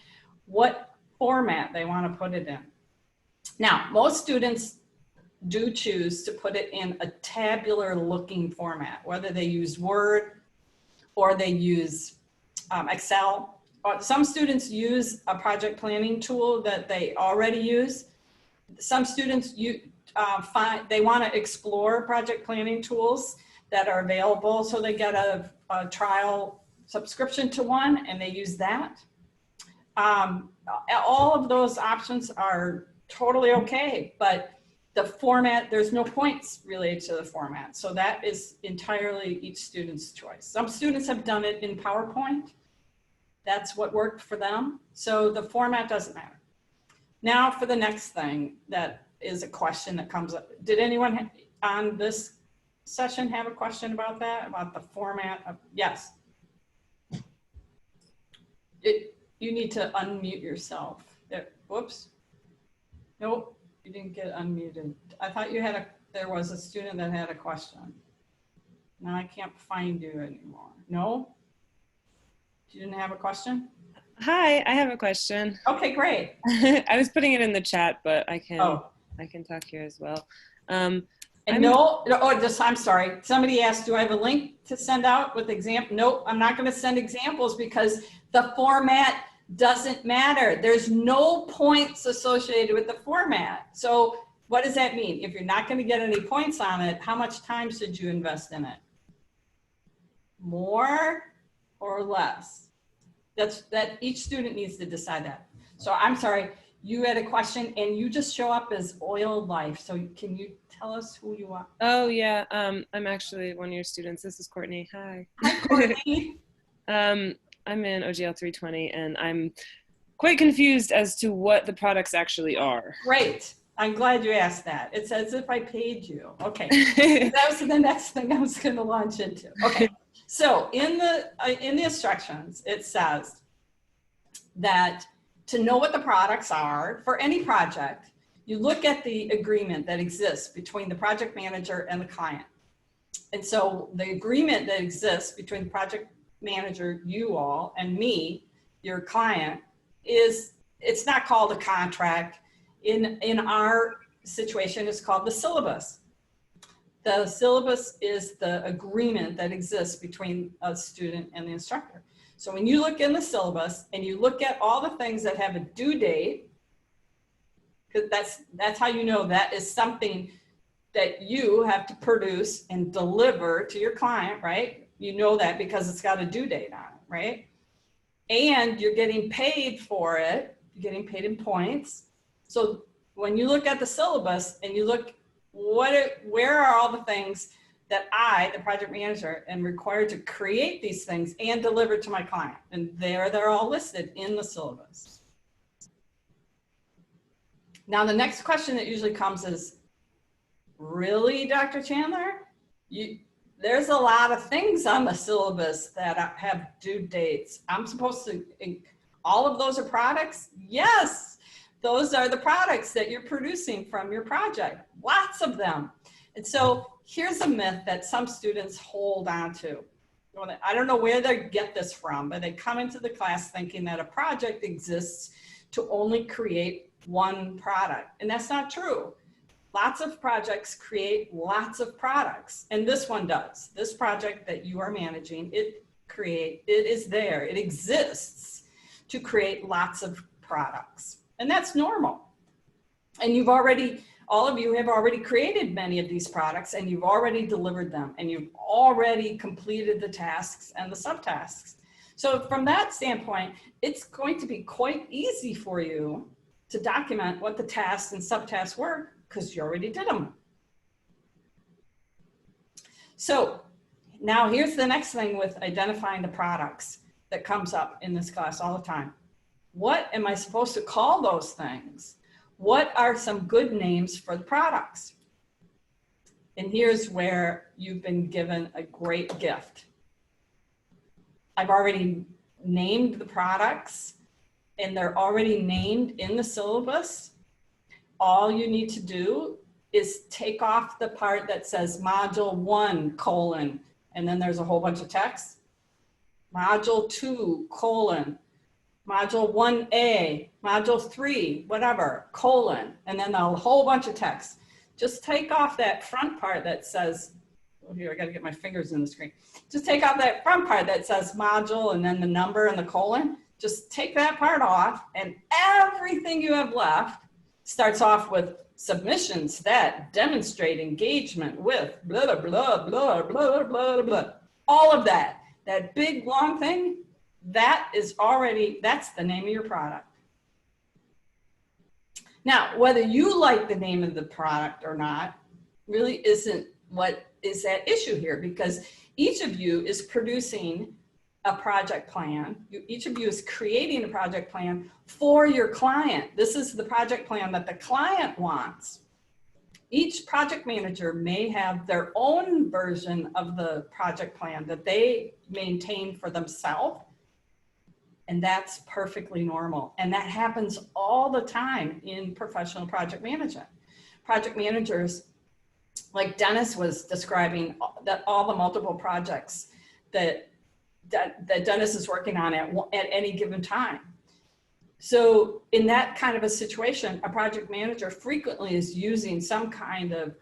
Speaker 1: what format they want to put it in. Now, most students do choose to put it in a tabular looking format, whether they use Word or they use Excel. Some students use a project planning tool that they already use. Some students they want to explore project planning tools that are available, so they get a trial subscription to one and they use that. All of those options are totally okay, but the format, there's no points related to the format. So that is entirely each student's choice. Some students have done it in PowerPoint. That's what worked for them. So the format doesn't matter. Now for the next thing, that is a question that comes up. Did anyone on this session have a question about that, about the format of, yes? You need to unmute yourself. Whoops. Nope, you didn't get unmuted. I thought you had there was a student that had a question. Now I can't find you anymore. No? You didn't have a question?
Speaker 7: Hi, I have a question.
Speaker 1: Okay, great.
Speaker 7: I was putting it in the chat, but I can talk here as well.
Speaker 1: I'm sorry. Somebody asked, do I have a link to send out with example? Nope, I'm not going to send examples because the format doesn't matter. There's no points associated with the format. So what does that mean? If you're not going to get any points on it, how much time should you invest in it? More or less? That each student needs to decide that. So I'm sorry, you had a question and you just show up as Oil Life. So can you tell us who you are?
Speaker 7: Oh yeah, I'm actually one of your students. This is Courtney. Hi.
Speaker 1: Hi, Courtney.
Speaker 7: I'm in OGL 320 and I'm quite confused as to what the products actually are.
Speaker 1: Great. I'm glad you asked that. It's as if I paid you. Okay. That was the next thing I was going to launch into. Okay. So in the instructions, it says that to know what the products are for any project, you look at the agreement that exists between the project manager and the client. And so the agreement that exists between the project manager, you all, and me, your client, it's not called a contract. In our situation, it's called the syllabus. The syllabus is the agreement that exists between a student and the instructor. So when you look in the syllabus and you look at all the things that have a due date, because that's how you know that is something that you have to produce and deliver to your client, right? You know that because it's got a due date on it, right? And you're getting paid for it, you're getting paid in points. So when you look at the syllabus and you look, where are all the things that I, the project manager, am required to create these things and deliver to my client? And they're all listed in the syllabus. Now, the next question that usually comes is, really, Dr. Chandler? There's a lot of things on the syllabus that have due dates. I'm supposed to, all of those are products? Yes. Those are the products that you're producing from your project, lots of them. And so here's a myth that some students hold on to. I don't know where they get this from, but they come into the class thinking that a project exists to only create one product. And that's not true. Lots of projects create lots of products. And this one does. This project that you are managing, it is there, it exists to create lots of products. And that's normal. And all of you have already created many of these products, and you've already delivered them, and you've already completed the tasks and the subtasks. So from that standpoint, it's going to be quite easy for you to document what the tasks and subtasks were because you already did them. So now here's the next thing with identifying the products that comes up in this class all the time. What am I supposed to call those things? What are some good names for the products? And here's where you've been given a great gift. I've already named the products, and they're already named in the syllabus. All you need to do is take off the part that says module 1 colon, and then there's a whole bunch of text. Module 2 colon, module 1A, module 3, whatever, colon, and then a whole bunch of text. Just take off that front part that says, oh, here, I gotta get my fingers in the screen. Just take off that front part that says module and then the number and the colon. Just take that part off, and everything you have left starts off with submissions that demonstrate engagement with blah, blah, blah, blah, blah, blah, blah. All of that, that big long thing, that's the name of your product. Now, whether you like the name of the product or not really isn't what is at issue here, because each of you is producing a project plan. Each of you is creating a project plan for your client. This is the project plan that the client wants. Each project manager may have their own version of the project plan that they maintain for themselves. And that's perfectly normal. And that happens all the time in professional project management. Project managers, like Dennis was describing, that all the multiple projects that Dennis is working on at any given time. So in that kind of a situation, a project manager frequently is using some kind of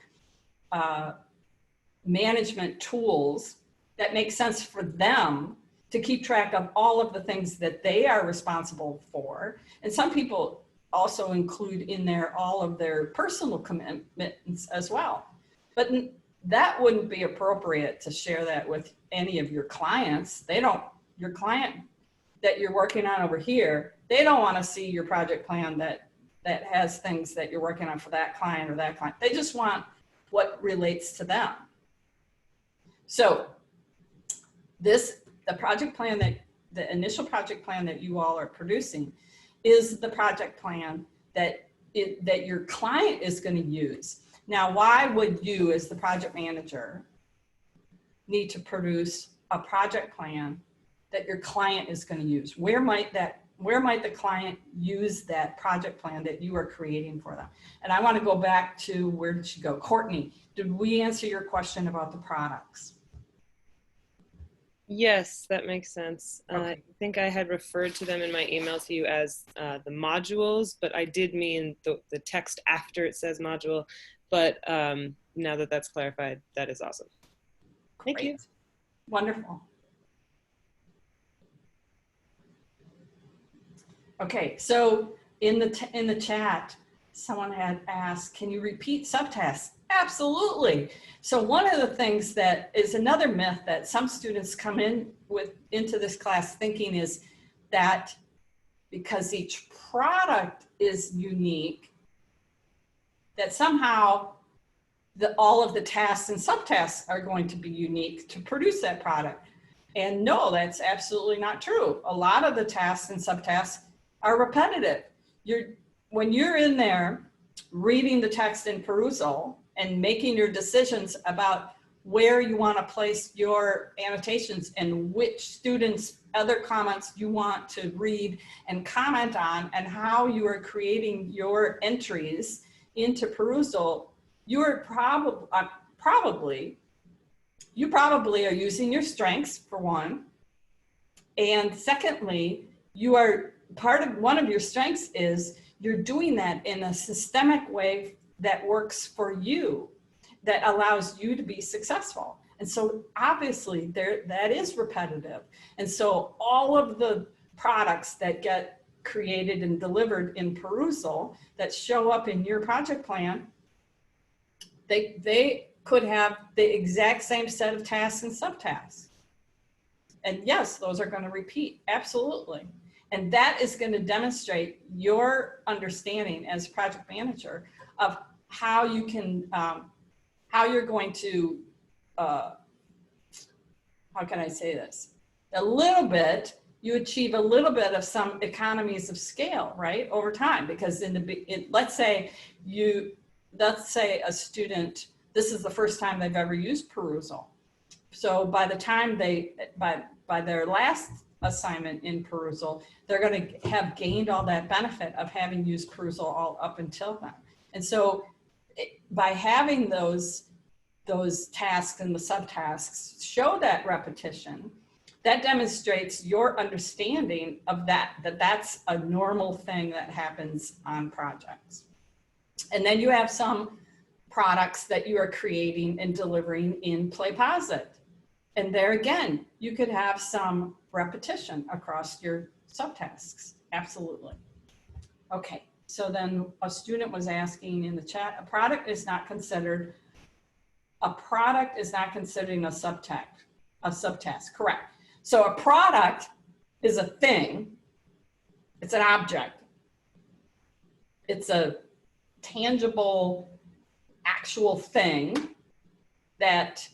Speaker 1: management tools that make sense for them to keep track of all of the things that they are responsible for. And some people also include in there all of their personal commitments as well. But that wouldn't be appropriate to share that with any of your clients. Your client that you're working on over here, they don't want to see your project plan that has things that you're working on for that client or that client. They just want what relates to them. So the project plan the initial project plan that you all are producing is the project plan that your client is going to use. Now, why would you as the project manager need to produce a project plan that your client is going to use? Where might the client use that project plan that you are creating for them? And I want to go back to, where did she go? Courtney, did we answer your question about the products?
Speaker 7: Yes, that makes sense.
Speaker 1: Okay.
Speaker 7: I think I had referred to them in my email to you as the modules, but I did mean the text after it says module. But now that that's clarified, that is awesome. Thank you.
Speaker 1: Wonderful. Okay, so in the chat, someone had asked, can you repeat subtasks? Absolutely. So one of the things that is another myth that some students come into this class thinking is that because each product is unique, that somehow all of the tasks and subtasks are going to be unique to produce that product. And no, that's absolutely not true. A lot of the tasks and subtasks are repetitive. When you're in there reading the text in perusal and making your decisions about where you want to place your annotations and which students' other comments you want to read and comment on, and how you are creating your entries into perusal, you probably are using your strengths, for one. And secondly, one of your strengths is you're doing that in a systemic way that works for you, that allows you to be successful. And so obviously that is repetitive. And so all of the products that get created and delivered in Perusal that show up in your project plan, they could have the exact same set of tasks and subtasks. And yes, those are going to repeat, absolutely. And that is going to demonstrate your understanding as project manager of how you can, how you're going to, how can I say this? A little bit, you achieve a little bit of some economies of scale, right, over time. Because let's say a student, this is the first time they've ever used Perusal. So by the time by their last assignment in Perusal, they're going to have gained all that benefit of having used Perusal all up until then. And so by having those tasks and the subtasks show that repetition, that demonstrates your understanding of that's a normal thing that happens on projects. And then you have some products that you are creating and delivering in PlayPosit. And there again, you could have some repetition across your subtasks. Absolutely. Okay, so then a student was asking in the chat, a product is not considering a subtask, correct. So a product is a thing, it's an object, it's a tangible, actual thing that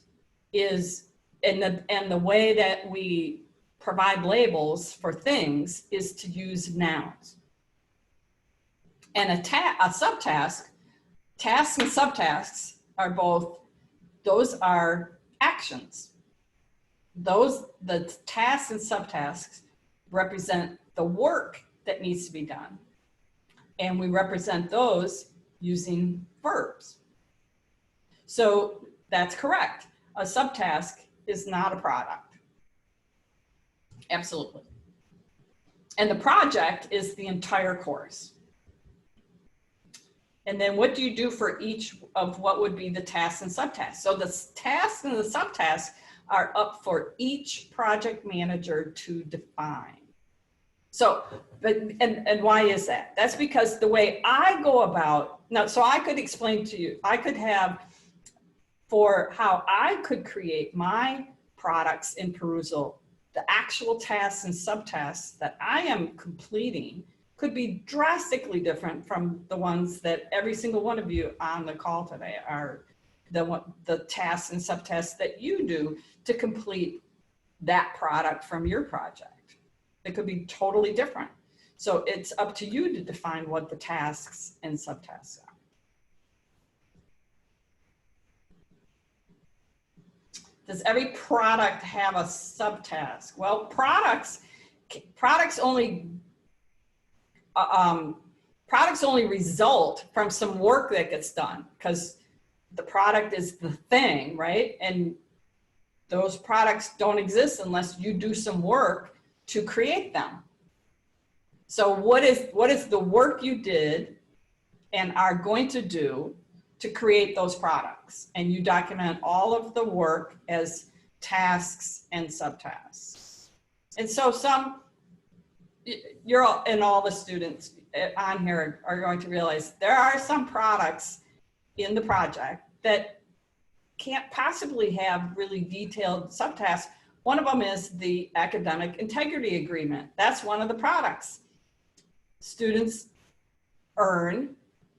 Speaker 1: is, and the way that we provide labels for things is to use nouns. And a subtask, tasks and subtasks are both, those are actions. The tasks and subtasks represent the work that needs to be done. And we represent those using verbs. So that's correct. A subtask is not a product. Absolutely. And the project is the entire course. And then what do you do for each of what would be the tasks and subtasks? So the tasks and the subtasks are up for each project manager to define. So, and why is that? That's because the way I go about, now, so I could explain to you, I could have, for how I could create my products in Perusal, the actual tasks and subtasks that I am completing could be drastically different from the ones that every single one of you on the call today are, the tasks and subtasks that you do to complete that product from your project. It could be totally different. So it's up to you to define what the tasks and subtasks are. Does every product have a subtask? Well, products only result from some work that gets done, because the product is the thing, right? And those products don't exist unless you do some work to create them. So what is the work you did and are going to do to create those products? And you document all of the work as tasks and subtasks. And so all the students on here are going to realize there are some products in the project that can't possibly have really detailed subtasks. One of them is the academic integrity agreement. That's one of the products. Students earn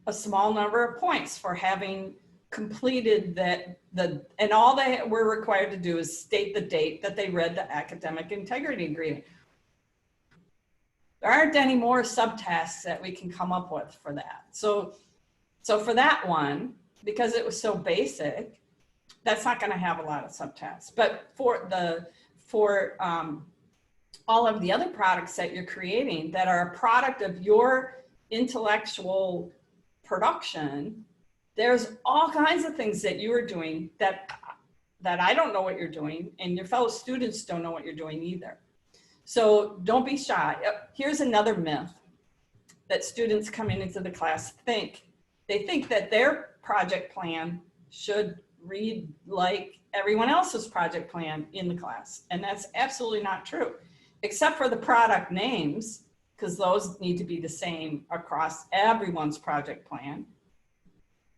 Speaker 1: a small number of points for having completed that, and all they were required to do is state the date that they read the academic integrity agreement. There aren't any more subtasks that we can come up with for that. So for that one, because it was so basic, that's not going to have a lot of subtasks. But for all of the other products that you're creating that are a product of your intellectual production, there's all kinds of things that you are doing that I don't know what you're doing, and your fellow students don't know what you're doing either. So don't be shy. Here's another myth that students coming into the class think. They think that their project plan should read like everyone else's project plan in the class. And that's absolutely not true. except for the product names, because those need to be the same across everyone's project plan,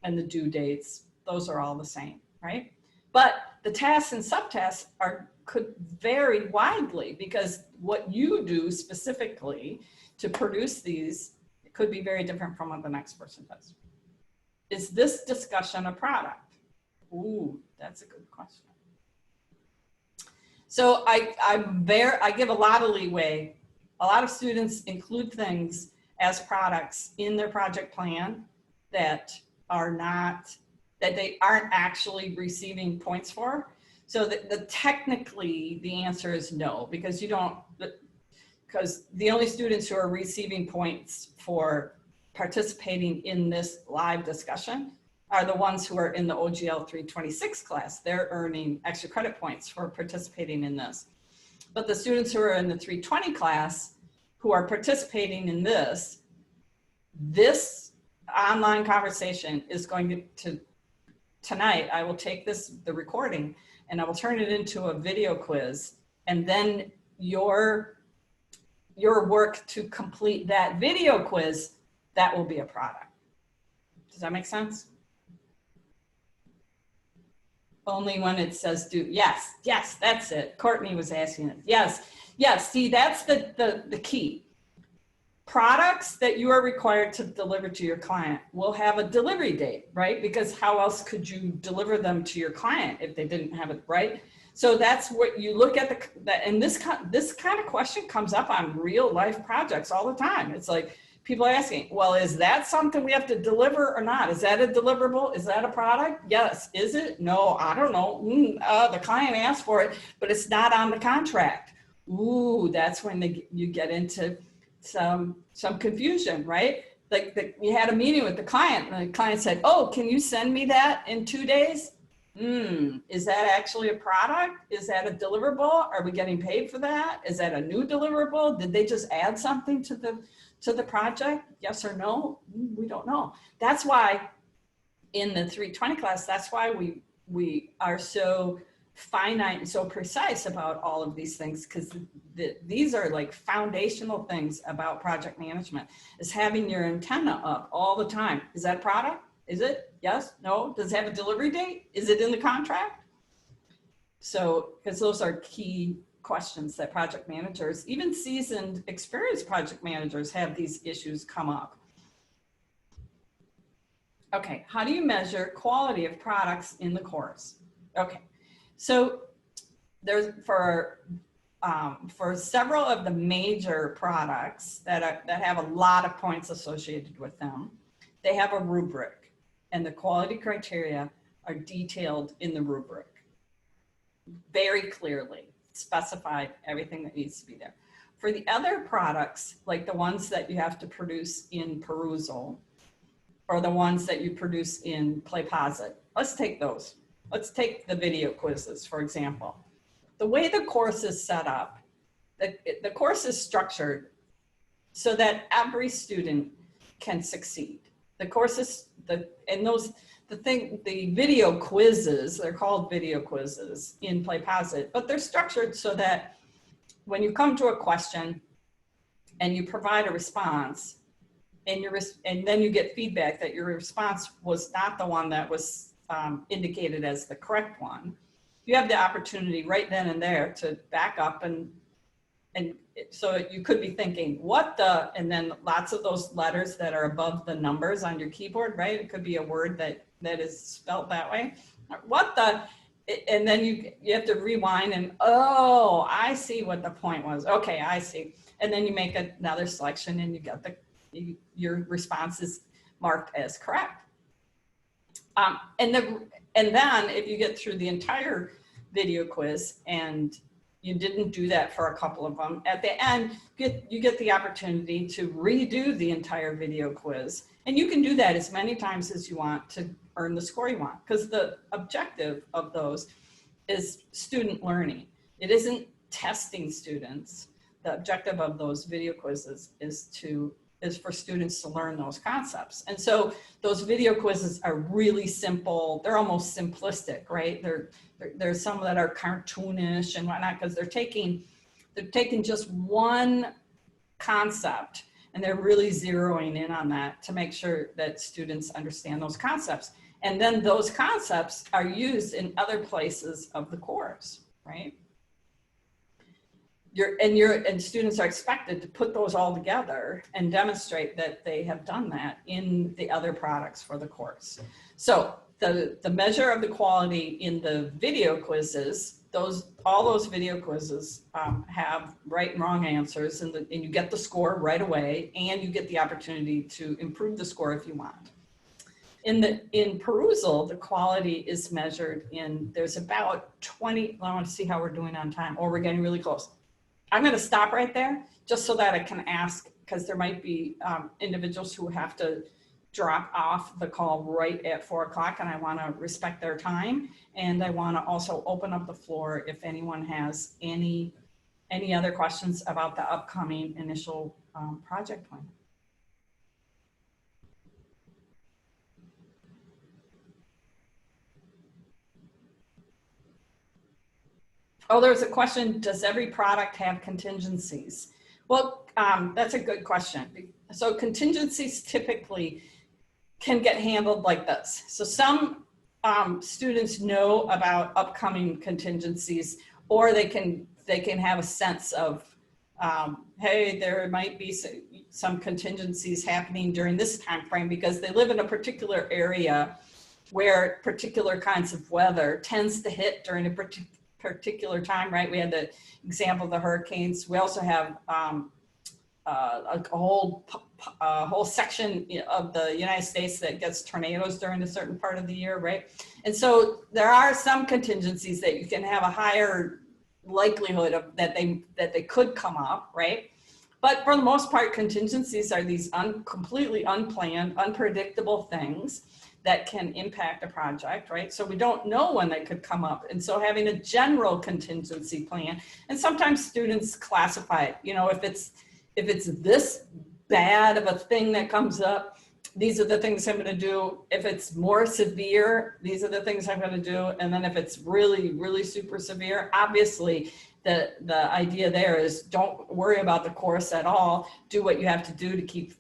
Speaker 1: and the due dates, those are all the same, right? But the tasks and subtasks could vary widely, because what you do specifically to produce these could be very different from what the next person does. Is this discussion a product? Ooh, that's a good question. So I give a lot of leeway. A lot of students include things as products in their project plan that they aren't actually receiving points for. So technically the answer is no, because because the only students who are receiving points for participating in this live discussion are the ones who are in the OGL 326 class. They're earning extra credit points for participating in this. But the students who are in the 320 class who are participating in this online conversation is going to tonight, I will take the recording, and I will turn it into a video quiz, and then your work to complete that video quiz, that will be a product. Does that make sense? Only when it says do. Yes, that's it. Courtney was asking it. Yes, see, that's the key. Products that you are required to deliver to your client will have a delivery date, right? Because how else could you deliver them to your client if they didn't have it, right? So that's what you look at and this kind of question comes up on real life projects all the time. It's like people are asking, well, is that something we have to deliver or not? Is that a deliverable? Is that a product? Yes. Is it? No, I don't know. The client asked for it, but it's not on the contract. Ooh, that's when you get into some confusion, right? Like you had a meeting with the client, and the client said, oh, can you send me that in 2 days? Is that actually a product? Is that a deliverable? Are we getting paid for that? Is that a new deliverable? Did they just add something to the project? Yes or no? We don't know. That's why in the 320 class, that's why we are so finite and so precise about all of these things, because these are like foundational things about project management, is having your antenna up all the time. Is that a product? Is it? Yes? No? Does it have a delivery date? Is it in the contract? So, because those are key questions that project managers, even seasoned, experienced project managers, have these issues come up. Okay, how do you measure quality of products in the course? Okay, so there's for several of the major products that have a lot of points associated with them, they have a rubric, and the quality criteria are detailed in the rubric. Very clearly specified everything that needs to be there. For the other products, like the ones that you have to produce in Perusal, or the ones that you produce in PlayPosit, let's take those. Let's take the video quizzes, for example. The way the course is set up, the course is structured so that every student can succeed. The course is, the video quizzes, they're called video quizzes in PlayPosit, but they're structured so that when you come to a question and you provide a response, and then you get feedback that your response was not the one that was indicated as the correct one, you have the opportunity right then and there to back up, and so you could be thinking, what the, and then lots of those letters that are above the numbers on your keyboard, right? It could be a word that is spelled that way. What the, and then you have to rewind and, oh, I see what the point was. Okay, I see. And then you make another selection and you get your response is marked as correct. And then if you get through the entire video quiz and you didn't do that for a couple of them, at the end, you get the opportunity to redo the entire video quiz. And you can do that as many times as you want to earn the score you want, because the objective of those is student learning. It isn't testing students. The objective of those video quizzes is for students to learn those concepts. And so those video quizzes are really simple. They're almost simplistic, right? There's some that are cartoonish and whatnot, because they're taking They're taking just one concept and they're really zeroing in on that to make sure that students understand those concepts. And then those concepts are used in other places of the course, right? And students are expected to put those all together and demonstrate that they have done that in the other products for the course. So the measure of the quality in the video quizzes, all those video quizzes have right and wrong answers, and you get the score right away, and you get the opportunity to improve the score if you want. In perusal, the quality is measured in, there's about 20, I want to see how we're doing on time. Oh, we're getting really close. I'm going to stop right there just so that I can ask, because there might be individuals who have to drop off the call right at 4 o'clock, and I want to respect their time. And I want to also open up the floor if anyone has any other questions about the upcoming initial project plan. Oh, there's a question, does every product have contingencies? Well, that's a good question. So contingencies typically can get handled like this. So some students know about upcoming contingencies, or they can have a sense of, hey, there might be some contingencies happening during this time frame because they live in a particular area where particular kinds of weather tends to hit during a particular time, right? We had the example of the hurricanes. We also have a whole section of the United States that gets tornadoes during a certain part of the year, right? And so there are some contingencies that you can have a higher likelihood of that they could come up, right? But for the most part, contingencies are these completely unplanned, unpredictable things that can impact a project, right? So we don't know when they could come up. And so having a general contingency plan, and sometimes students classify it, if it's this bad of a thing that comes up, these are the things I'm gonna do. If it's more severe, these are the things I'm gonna do. And then if it's really, really super severe, obviously the idea there is don't worry about the course at all. Do what you have to do to keep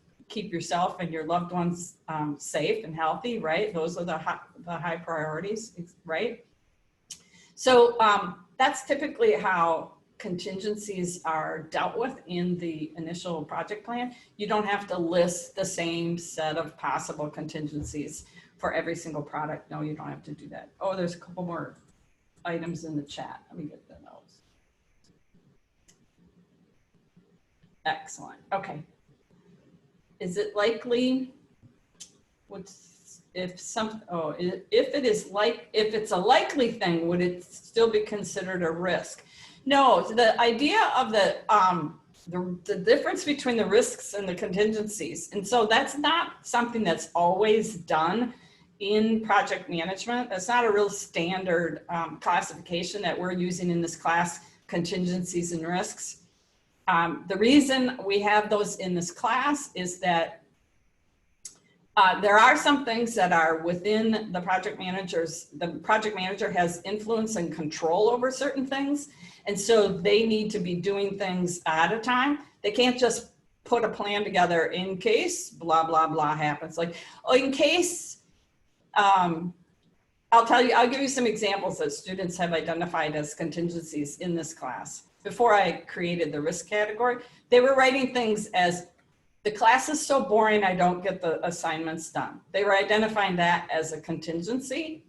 Speaker 1: yourself and your loved ones safe and healthy, right? Those are the high priorities, right? So that's typically how contingencies are dealt with in the initial project plan. You don't have to list the same set of possible contingencies for every single product. No, you don't have to do that. Oh, there's a couple more items in the chat. Let me get the notes. Excellent. Okay. Is it likely? If it's a likely thing, would it still be considered a risk? No, the idea of the difference between the risks and the contingencies. And so that's not something that's always done in project management. That's not a real standard classification that we're using in this class, contingencies and risks. The reason we have those in this class is that there are some things that are within the project manager has influence and control over certain things. And so they need to be doing things at a time. They can't just put a plan together in case blah, blah, blah happens. Like, in case, I'll give you some examples that students have identified as contingencies in this class. Before I created the risk category, they were writing things as, the class is so boring, I don't get the assignments done. They were identifying that as a contingency.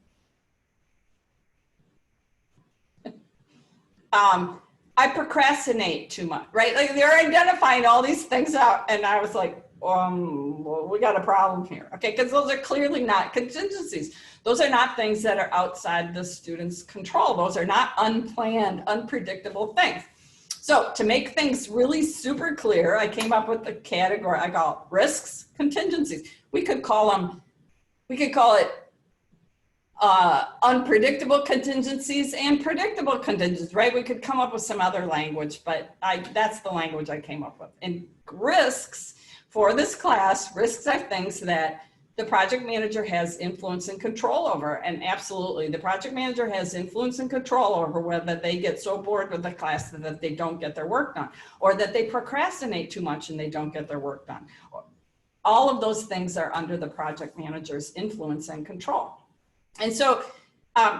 Speaker 1: I procrastinate too much, right? Like they're identifying all these things out, and I was like, well, we got a problem here, okay? Because those are clearly not contingencies. Those are not things that are outside the student's control. Those are not unplanned, unpredictable things. So to make things really super clear, I came up with the category I call risks, contingencies. We could call it unpredictable contingencies and predictable contingencies, right? We could come up with some other language, but that's the language I came up with. And risks for this class, risks are things that the project manager has influence and control over. And absolutely, the project manager has influence and control over whether they get so bored with the class that they don't get their work done, or that they procrastinate too much and they don't get their work done. All of those things are under the project manager's influence and control. And so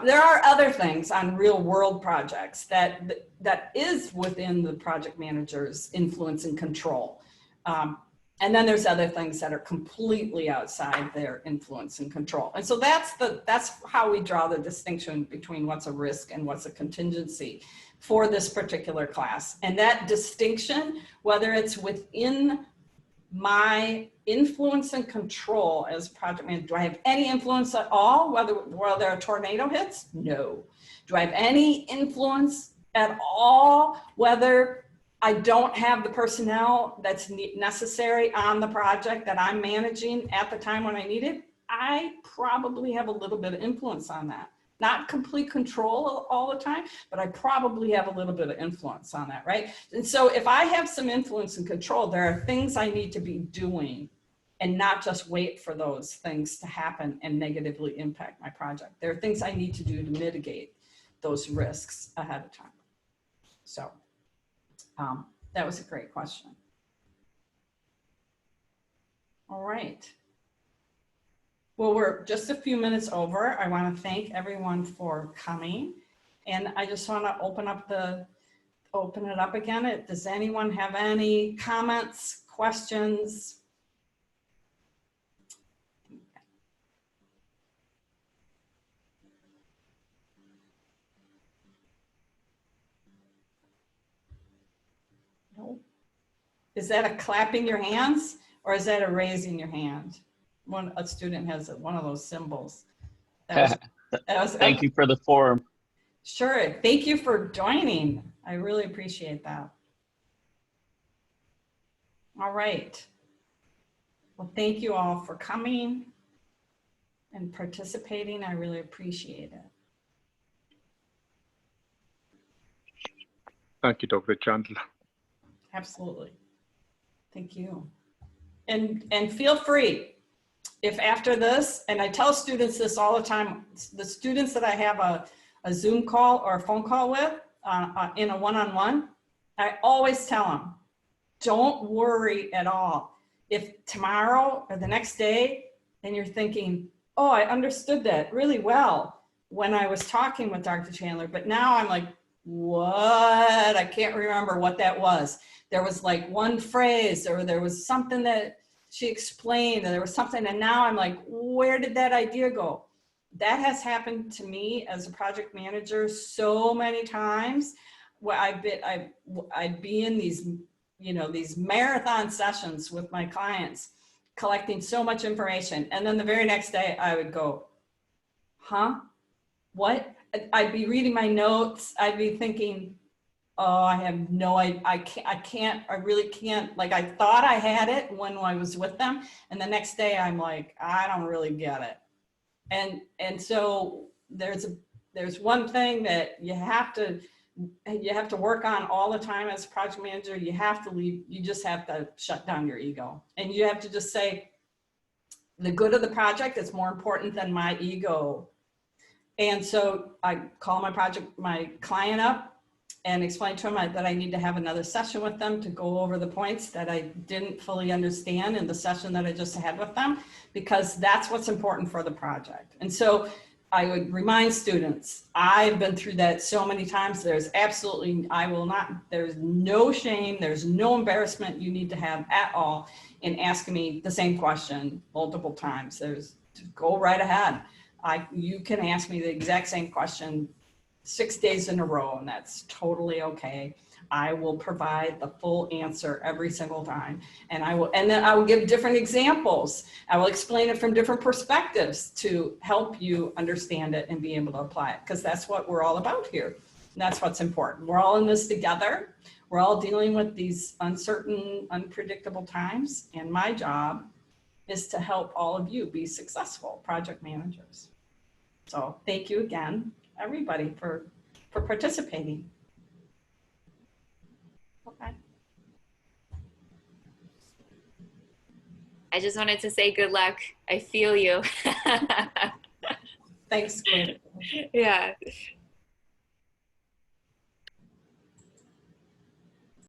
Speaker 1: there are other things on real world projects that is within the project manager's influence and control. And then there's other things that are completely outside their influence and control. And so that's how we draw the distinction between what's a risk and what's a contingency for this particular class. And that distinction, whether it's within my influence and control as project manager, do I have any influence at all whether a tornado hits? No. Do I have any influence at all whether I don't have the personnel that's necessary on the project that I'm managing at the time when I need it? I probably have a little bit of influence on that. Not complete control all the time, but I probably have a little bit of influence on that, right? And so if I have some influence and control, there are things I need to be doing and not just wait for those things to happen and negatively impact my project. There are things I need to do to mitigate those risks ahead of time. So that was a great question. All right. Well, we're just a few minutes over. I want to thank everyone for coming. And I just want to open it up again. Does anyone have any comments, questions? No. Is that a clapping your hands or is that a raising your hand? A student has one of those symbols. That was
Speaker 8: Thank you for the forum.
Speaker 1: Sure. Thank you for joining. I really appreciate that. All right. Well, thank you all for coming and participating. I really appreciate it.
Speaker 9: Thank you, Dr. Chandler.
Speaker 1: Absolutely. Thank you. And feel free, if after this, and I tell students this all the time, the students that I have a Zoom call or a phone call with in a one-on-one, I always tell them, don't worry at all. If tomorrow or the next day, and you're thinking, oh, I understood that really well when I was talking with Dr. Chandler, but now I'm like, what? I can't remember what that was. There was like one phrase, or there was something that she explained, and there was something, and now I'm like, where did that idea go? That has happened to me as a project manager so many times, where I'd be in these, these marathon sessions with my clients, collecting so much information, and then the very next day I would go, huh? What? I'd be reading my notes. I'd be thinking, oh, I have no idea. I really can't. Like, I thought I had it when I was with them, and the next day I'm like, I don't really get it. And so there's one thing that you have to work on all the time as a project manager. You have to leave. You just have to shut down your ego, and you have to just say, the good of the project is more important than my ego. And so I call my client up and explain to him that I need to have another session with them to go over the points that I didn't fully understand in the session that I just had with them, because that's what's important for the project. And so I would remind students, I've been through that so many times. There's there's no shame, there's no embarrassment you need to have at all in asking me the same question multiple times. Go right ahead. You can ask me the exact same question 6 days in a row, and that's totally okay. I will provide the full answer every single time. And then I will give different examples. I will explain it from different perspectives to help you understand it and be able to apply it, because that's what we're all about here. And that's what's important. We're all in this together. We're all dealing with these uncertain, unpredictable times. And my job is to help all of you be successful project managers. So thank you again, everybody, for participating. Okay.
Speaker 3: I just wanted to say good luck. I feel you.
Speaker 1: Thanks, Gwen.
Speaker 3: Yeah.